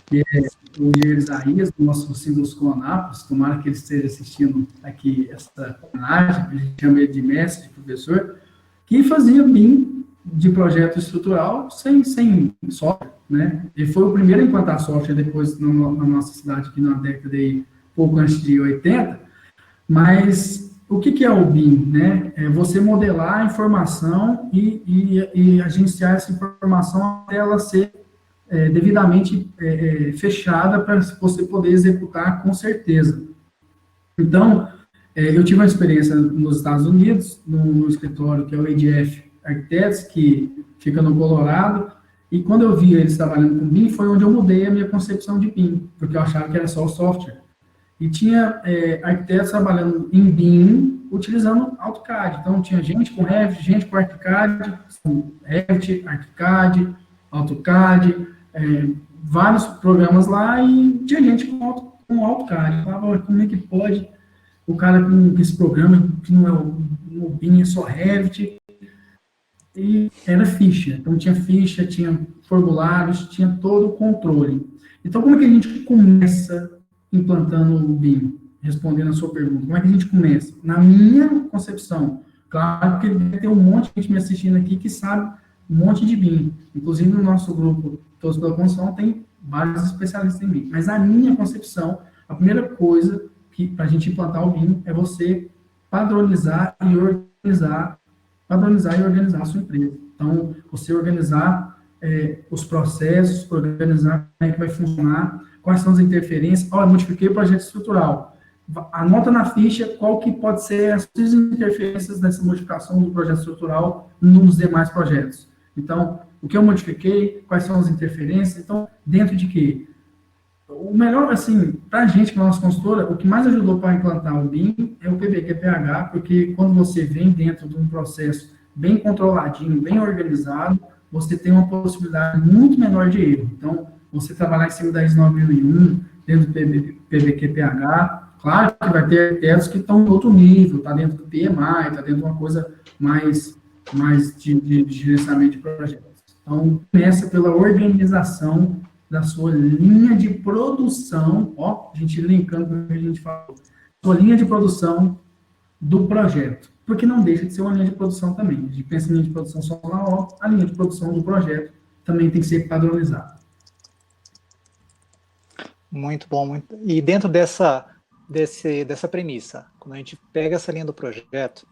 que é o Engenheiro Isaías, do nosso Sindusco Anápolis, tomara que ele esteja assistindo aqui essa análise, a gente chama ele de mestre, de professor, que fazia BIM de projeto estrutural sem software, né? Ele foi o primeiro a implantar software depois na nossa cidade, aqui na década de pouco antes de 80, mas o que é o BIM, né? É você modelar a informação e agenciar essa informação até ela ser devidamente fechada para você poder executar com certeza. Então, eu tive uma experiência nos Estados Unidos, no escritório que é o ADF Architects, que fica no Colorado, e quando eu vi eles trabalhando com BIM, foi onde eu mudei a minha concepção de BIM, porque eu achava que era só o software. E tinha arquitetos trabalhando em BIM, utilizando AutoCAD. Então, tinha gente com Revit, gente com ArchiCAD, Revit, ArchiCAD, AutoCAD, vários programas lá, e tinha gente com AutoCAD. Eu falava, como é que pode o cara com esse programa, que não é o BIM, é só Revit, e era ficha. Então, tinha ficha, tinha formulários, tinha todo o controle. Então, como é que a gente começa implantando o BIM? Respondendo a sua pergunta, como é que a gente começa? Na minha concepção, claro que deve ter um monte de gente me assistindo aqui que sabe um monte de BIM. Inclusive, no nosso grupo Todos pela Construção tem vários especialistas em BIM. Mas a minha concepção, a primeira coisa que para a gente implantar o BIM é você padronizar e organizar a sua empresa. Então, você organizar os processos, organizar como é que vai funcionar, quais são as interferências. Eu modifiquei o projeto estrutural. Anota na ficha qual que pode ser as interferências dessa modificação do projeto estrutural nos demais projetos. Então, o que eu modifiquei, quais são as interferências, então, dentro de quê? O melhor, assim, para a gente, para a nossa consultora, o que mais ajudou para implantar o BIM é o PBQPH, porque quando você vem dentro de um processo bem controladinho, bem organizado, você tem uma possibilidade muito menor de erro. Então, você trabalhar em cima da ISO 9001, dentro do PBQPH, claro que vai ter arquitetos que estão em outro nível, está dentro do PMI, está dentro de uma coisa mais de gerenciamento de projetos. Então, começa pela organização da sua linha de produção, a gente linkando com o que a gente falou, sua linha de produção do projeto, porque não deixa de ser uma linha de produção também. A gente pensa em linha de produção só na obra, a linha de produção do projeto também tem que ser padronizada. Muito bom. Muito... E dentro dessa premissa, quando a gente pega essa linha do projeto,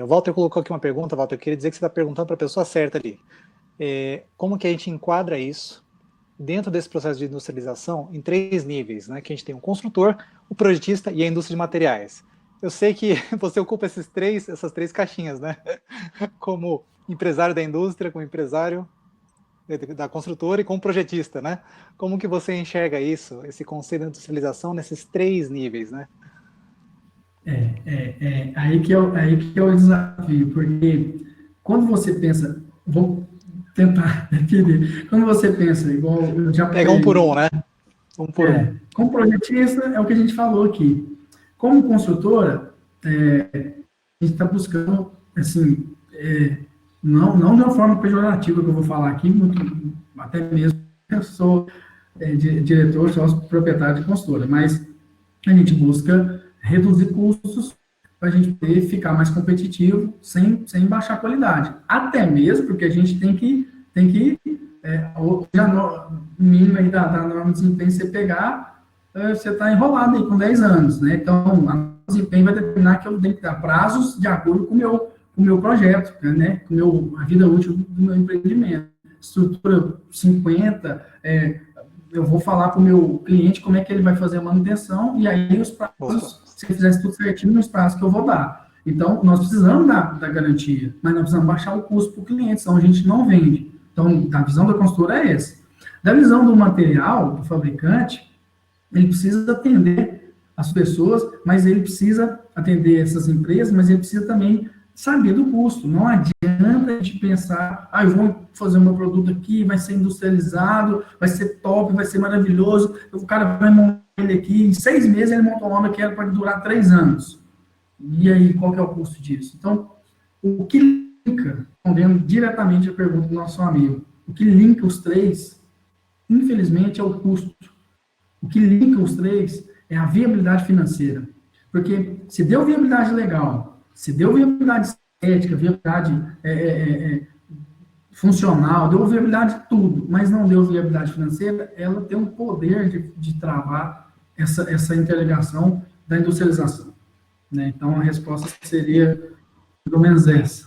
o Walter colocou aqui uma pergunta, Walter, eu queria dizer que você está perguntando para a pessoa certa ali. Como que a gente enquadra isso dentro desse processo de industrialização em 3 níveis, né? Que a gente tem o construtor, o projetista e a indústria de materiais. Eu sei que você ocupa essas três caixinhas, né? Como empresário da indústria, como empresário da construtora e como projetista, né? Como que você enxerga isso, esse conceito de industrialização nesses 3 níveis, né? Aí que é o desafio, porque quando você pensa, vou tentar entender, quando você pensa, igual eu já pega um por um, né? Um por um. Como projetista, é o que a gente falou aqui. Como construtora, a gente está buscando, assim, não de uma forma pejorativa que eu vou falar aqui, até mesmo eu sou diretor, sócio proprietário de consultora, mas a gente busca reduzir custos para a gente poder ficar mais competitivo sem baixar a qualidade. Até mesmo porque a gente tem que hoje o mínimo aí da norma de desempenho, você pegar, você está enrolado aí com 10 anos, né? Então, a norma de desempenho vai determinar que eu tenho que dar prazos de acordo com o meu projeto, né? Com a vida útil do meu empreendimento. Estrutura 50, eu vou falar para o meu cliente como é que ele vai fazer a manutenção, e aí os prazos, se ele fizesse tudo certinho, nos prazos que eu vou dar. Então, nós precisamos da garantia, mas nós precisamos baixar o custo para o cliente, senão a gente não vende. Então, a visão da consultora é essa. Da visão do material, do fabricante, ele precisa atender as pessoas, mas ele precisa atender essas empresas, mas ele precisa também saber do custo. Não adianta a gente pensar, eu vou fazer o meu produto aqui, vai ser industrializado, vai ser top, vai ser maravilhoso, o cara vai montar ele aqui, em 6 meses ele monta uma obra que era para durar 3 anos. E aí, qual que é o custo disso? Então, o que linka, respondendo diretamente a pergunta do nosso amigo, o que linka os três, infelizmente, é o custo. O que linka os três é a viabilidade financeira. Porque se deu viabilidade legal, se deu viabilidade estética, viabilidade funcional, deu viabilidade de tudo, mas não deu viabilidade financeira, ela tem um poder de travar essa interligação da industrialização. Né? Então, a resposta seria pelo menos essa.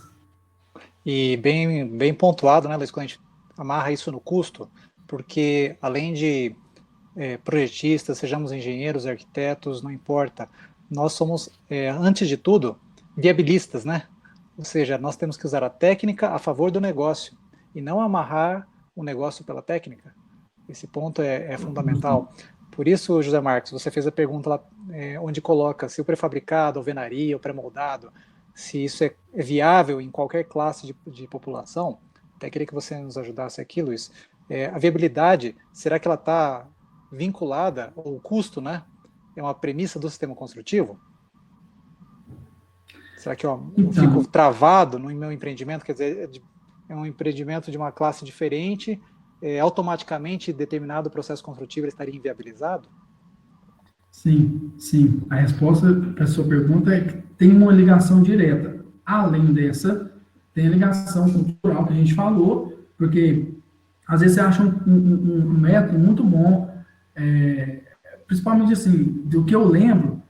E bem pontuado, né, Luiz, quando a gente amarra isso no custo, porque além de projetistas, sejamos engenheiros, arquitetos, não importa, nós somos, antes de tudo, viabilistas, né? Ou seja, nós temos que usar a técnica a favor do negócio e não amarrar o negócio pela técnica. Esse ponto é fundamental. Por isso, José Marcos, você fez a pergunta lá, onde coloca se o prefabricado, alvenaria, o pré-moldado, se isso é viável em qualquer classe de população. Até queria que você nos ajudasse aqui, Luiz. A viabilidade, será que ela está vinculada, ou o custo, né? É uma premissa do sistema construtivo? Será que eu fico travado no meu empreendimento? Quer dizer, é um empreendimento de uma classe diferente, automaticamente determinado processo construtivo ele estaria inviabilizado? Sim, sim. A resposta para a sua pergunta é que tem uma ligação direta. Além dessa, tem a ligação cultural que a gente falou, porque às vezes você acha um método muito bom, principalmente assim, do que eu lembro,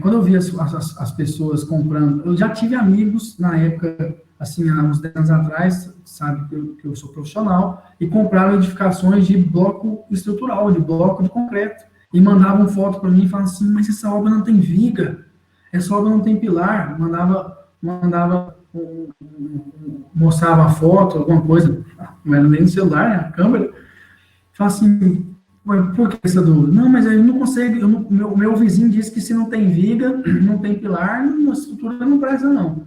quando eu vi as pessoas comprando, eu já tive amigos na época, assim, há uns 10 anos atrás, sabe que eu sou profissional, e compraram edificações de bloco estrutural, de bloco de concreto, e mandavam foto para mim e falavam assim, mas essa obra não tem viga, essa obra não tem pilar, mostrava a foto, alguma coisa, não era nem no celular, né, a câmera, falava assim, por que essa dúvida? Não, mas eu não consigo, o meu vizinho disse que se não tem viga, não tem pilar, a estrutura não presta não.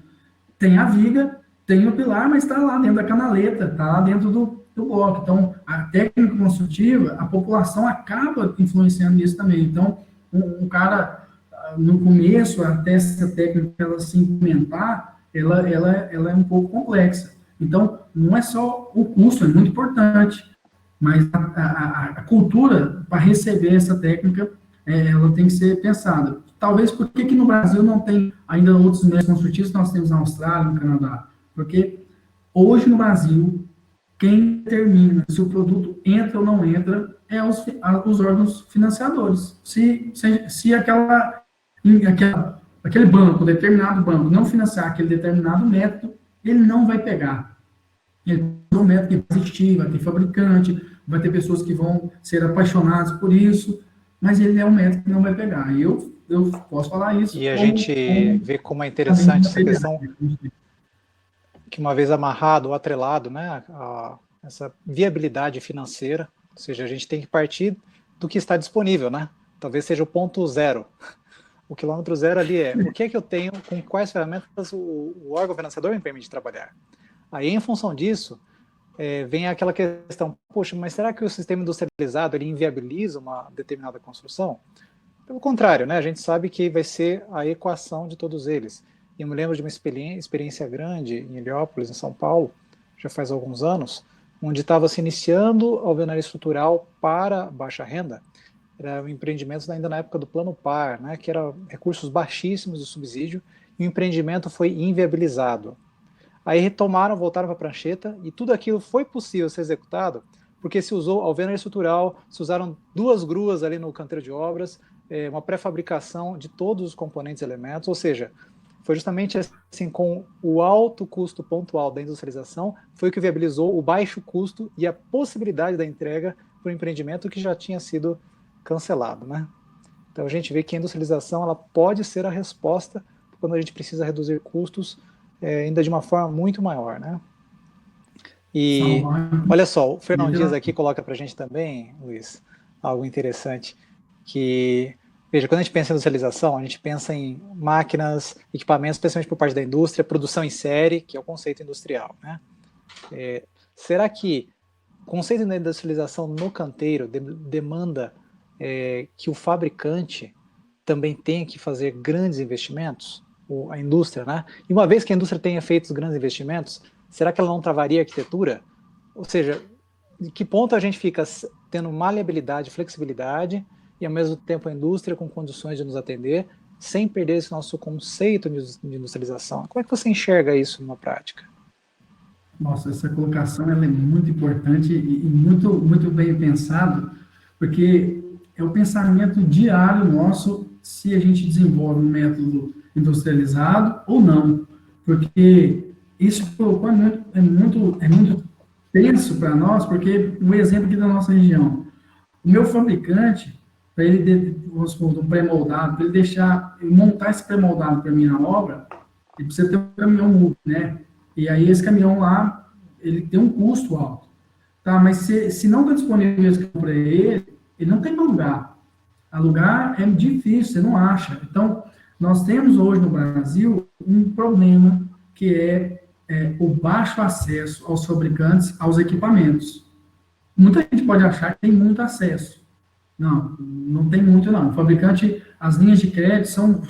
Tem a viga, tem o pilar, mas está lá dentro da canaleta, está lá dentro do bloco. Então, a técnica construtiva, a população acaba influenciando nisso também. Então, um cara, no começo, até essa técnica ela se implementar, ela é um pouco complexa. Então, não é só o custo, é muito importante, mas a cultura para receber essa técnica, ela tem que ser pensada. Talvez por que no Brasil não tem ainda outros métodos construtivos que nós temos na Austrália, no Canadá? Porque hoje no Brasil, quem determina se o produto entra ou não entra é os órgãos financiadores. Se aquele banco, determinado banco, não financiar aquele determinado método, ele não vai pegar. Ele é um método que vai existir, vai ter fabricante, vai ter pessoas que vão ser apaixonadas por isso, mas ele é um método que não vai pegar. E eu posso falar isso. E a gente vê como é interessante essa questão, que uma vez amarrado ou atrelado, né, essa viabilidade financeira, ou seja, a gente tem que partir do que está disponível, né? Talvez seja o ponto zero. O quilômetro zero ali o que é que eu tenho, com quais ferramentas o órgão financiador me permite trabalhar. Aí, em função disso, vem aquela questão, poxa, mas será que o sistema industrializado ele inviabiliza uma determinada construção? Pelo contrário, né, a gente sabe que vai ser a equação de todos eles. E eu me lembro de uma experiência grande em Heliópolis, em São Paulo, já faz alguns anos, onde estava se iniciando a alvenaria estrutural para baixa renda. Era um empreendimento ainda na época do Plano Par, né, que era recursos baixíssimos de subsídio, e o empreendimento foi inviabilizado. Aí retomaram, voltaram para a prancheta, e tudo aquilo foi possível ser executado porque se usou alvenaria estrutural, se usaram 2 gruas ali no canteiro de obras, uma pré-fabricação de todos os componentes e elementos, ou seja, foi justamente assim, com o alto custo pontual da industrialização, foi o que viabilizou o baixo custo e a possibilidade da entrega para o empreendimento que já tinha sido cancelado, né? Então a gente vê que a industrialização ela pode ser a resposta quando a gente precisa reduzir custos ainda de uma forma muito maior, né? E olha só, o Fernão Dias aqui coloca para a gente também, Luiz, algo interessante, que, veja, quando a gente pensa em industrialização, a gente pensa em máquinas, equipamentos, especialmente por parte da indústria, produção em série, que é o conceito industrial, né? Será que o conceito da industrialização no canteiro demanda que o fabricante também tenha que fazer grandes investimentos? A indústria, né? E uma vez que a indústria tenha feito os grandes investimentos, será que ela não travaria a arquitetura? Ou seja, de que ponto a gente fica tendo maleabilidade, flexibilidade, e ao mesmo tempo a indústria com condições de nos atender, sem perder esse nosso conceito de industrialização? Como é que você enxerga isso numa prática? Nossa, essa colocação ela é muito importante e muito, muito bem pensado, porque é o pensamento diário nosso se a gente desenvolve um método industrializado ou não, porque isso é muito tenso para nós, porque o exemplo aqui da nossa região, o meu fabricante, para ele, vamos supor, um pré-moldado, para ele montar esse pré-moldado para mim na obra, ele precisa ter um caminhão MUG, né? E aí esse caminhão lá, ele tem um custo alto, tá? Mas se não está disponível esse caminhão para ele não tem para alugar. Alugar é difícil, você não acha. Então, nós temos hoje no Brasil um problema que é o baixo acesso aos fabricantes, aos equipamentos. Muita gente pode achar que tem muito acesso. Não tem muito, não. O fabricante, as linhas de crédito são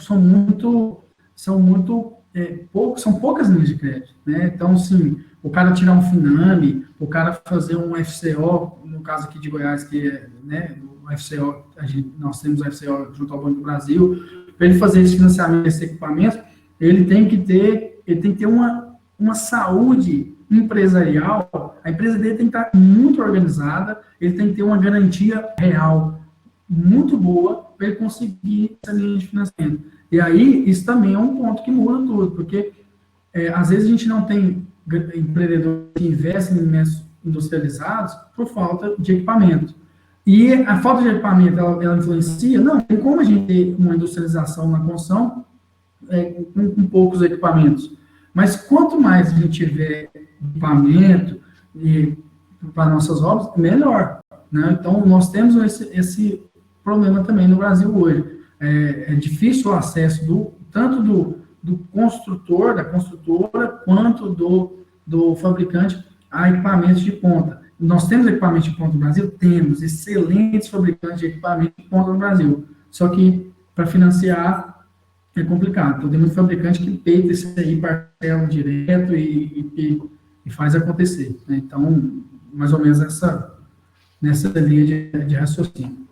poucas linhas de crédito, né? Então, assim, o cara tirar um Finame, o cara fazer um FCO, no caso aqui de Goiás, que é, né, o FCO, nós temos o FCO junto ao Banco do Brasil, para ele fazer esse financiamento desse equipamento, ele tem que ter uma saúde empresarial, a empresa dele tem que estar muito organizada, ele tem que ter uma garantia real muito boa para ele conseguir essa linha de financiamento. E aí, isso também é um ponto que muda tudo, porque às vezes a gente não tem empreendedores que investem em alimentos industrializados por falta de equipamento. E a falta de equipamento, ela influencia? Não, tem como a gente ter uma industrialização na construção com poucos equipamentos. Mas quanto mais a gente tiver equipamento para nossas obras, melhor, né? Então, nós temos esse problema também no Brasil hoje. É difícil o acesso tanto do construtor, da construtora, quanto do fabricante a equipamentos de ponta. Nós temos equipamentos de ponta no Brasil? Temos excelentes fabricantes de equipamentos de ponta no Brasil. Só que, para financiar, é complicado. Então, tem muito fabricante que peita isso aí, parcela direto e faz acontecer, né? Então, mais ou menos nessa linha de raciocínio.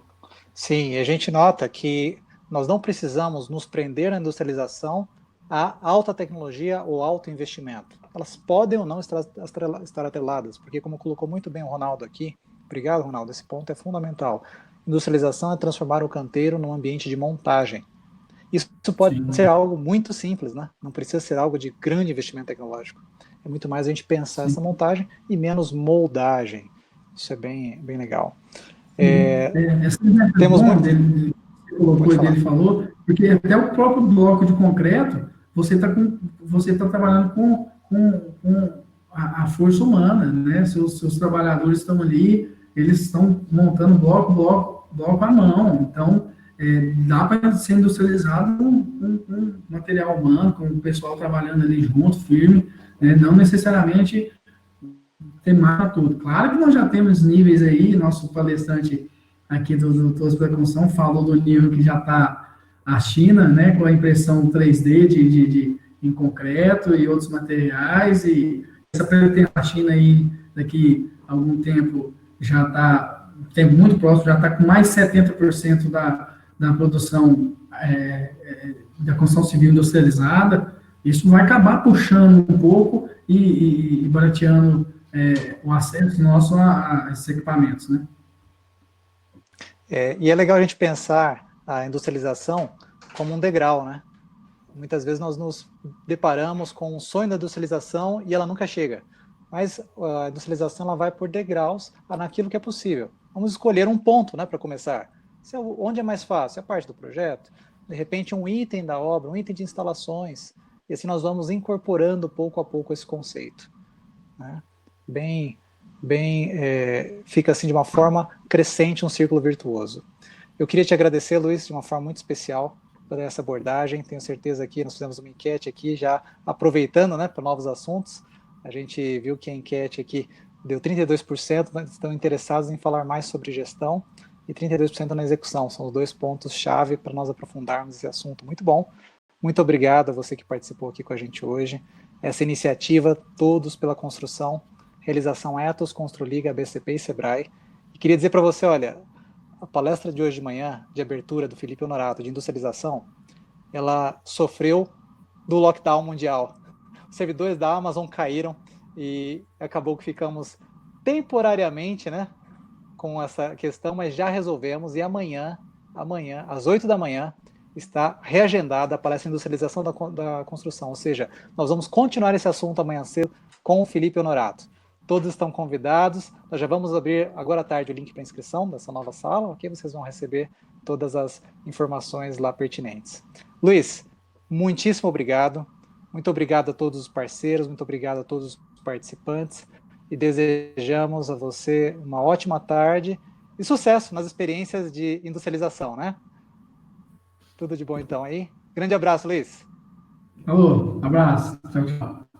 Sim, a gente nota que nós não precisamos nos prender na industrialização a alta tecnologia ou alto investimento. Elas podem ou não estar atreladas, porque como colocou muito bem o Ronaldo aqui, obrigado, Ronaldo, esse ponto é fundamental. Industrialização é transformar o canteiro num ambiente de montagem. Isso pode ser algo muito simples, né? Não precisa ser algo de grande investimento tecnológico. É muito mais a gente pensar essa montagem e menos moldagem. Isso é bem legal. Temos muito... Ele falou, porque até o próprio bloco de concreto, você está trabalhando com a força humana, né? Seus trabalhadores estão ali, eles estão montando bloco à mão. Então, dá para ser industrializado com material humano, com o pessoal trabalhando ali junto, firme, né? Não necessariamente tem mais para tudo. Claro que nós já temos níveis aí, nosso palestrante aqui do Todos para a Construção falou do nível que já está a China, né, com a impressão 3D em concreto e outros materiais, e essa pretensão da China aí, daqui a algum tempo, já está, tempo muito próximo, já está com mais 70% da produção da construção civil industrializada, Isso vai acabar puxando um pouco e barateando o acesso nosso a esses equipamentos, né? E é legal a gente pensar a industrialização como um degrau, né? Muitas vezes nós nos deparamos com o sonho da industrialização e ela nunca chega. Mas a industrialização ela vai por degraus naquilo que é possível. Vamos escolher um ponto, né, para começar. Onde é mais fácil? É a parte do projeto? De repente um item da obra, um item de instalações. E assim nós vamos incorporando pouco a pouco esse conceito, né? Fica assim de uma forma crescente um círculo virtuoso. Eu queria te agradecer, Luiz, de uma forma muito especial por essa abordagem. Tenho certeza que nós fizemos uma enquete aqui, já aproveitando, né, para novos assuntos. A gente viu que a enquete aqui deu 32%, né, estão interessados em falar mais sobre gestão e 32% na execução. São os 2 pontos-chave para nós aprofundarmos esse assunto. Muito bom. Muito obrigado a você que participou aqui com a gente hoje. Essa iniciativa, Todos pela Construção, realização Ethos, Construliga, ABCP e Sebrae. E queria dizer para você, olha, a palestra de hoje de manhã, de abertura do Felipe Honorato, de industrialização, ela sofreu do lockdown mundial. Os servidores da Amazon caíram e acabou que ficamos temporariamente, né, com essa questão, mas já resolvemos e amanhã, às 8 da manhã, está reagendada a palestra de industrialização da construção, ou seja, nós vamos continuar esse assunto amanhã cedo com o Felipe Honorato. Todos estão convidados, nós já vamos abrir agora à tarde o link para inscrição dessa nova sala, ok? Vocês vão receber todas as informações lá pertinentes. Luiz, muitíssimo obrigado, muito obrigado a todos os parceiros, muito obrigado a todos os participantes, e desejamos a você uma ótima tarde e sucesso nas experiências de industrialização, né? Tudo de bom então aí. Grande abraço, Luiz. Alô, abraço. Tchau, tchau.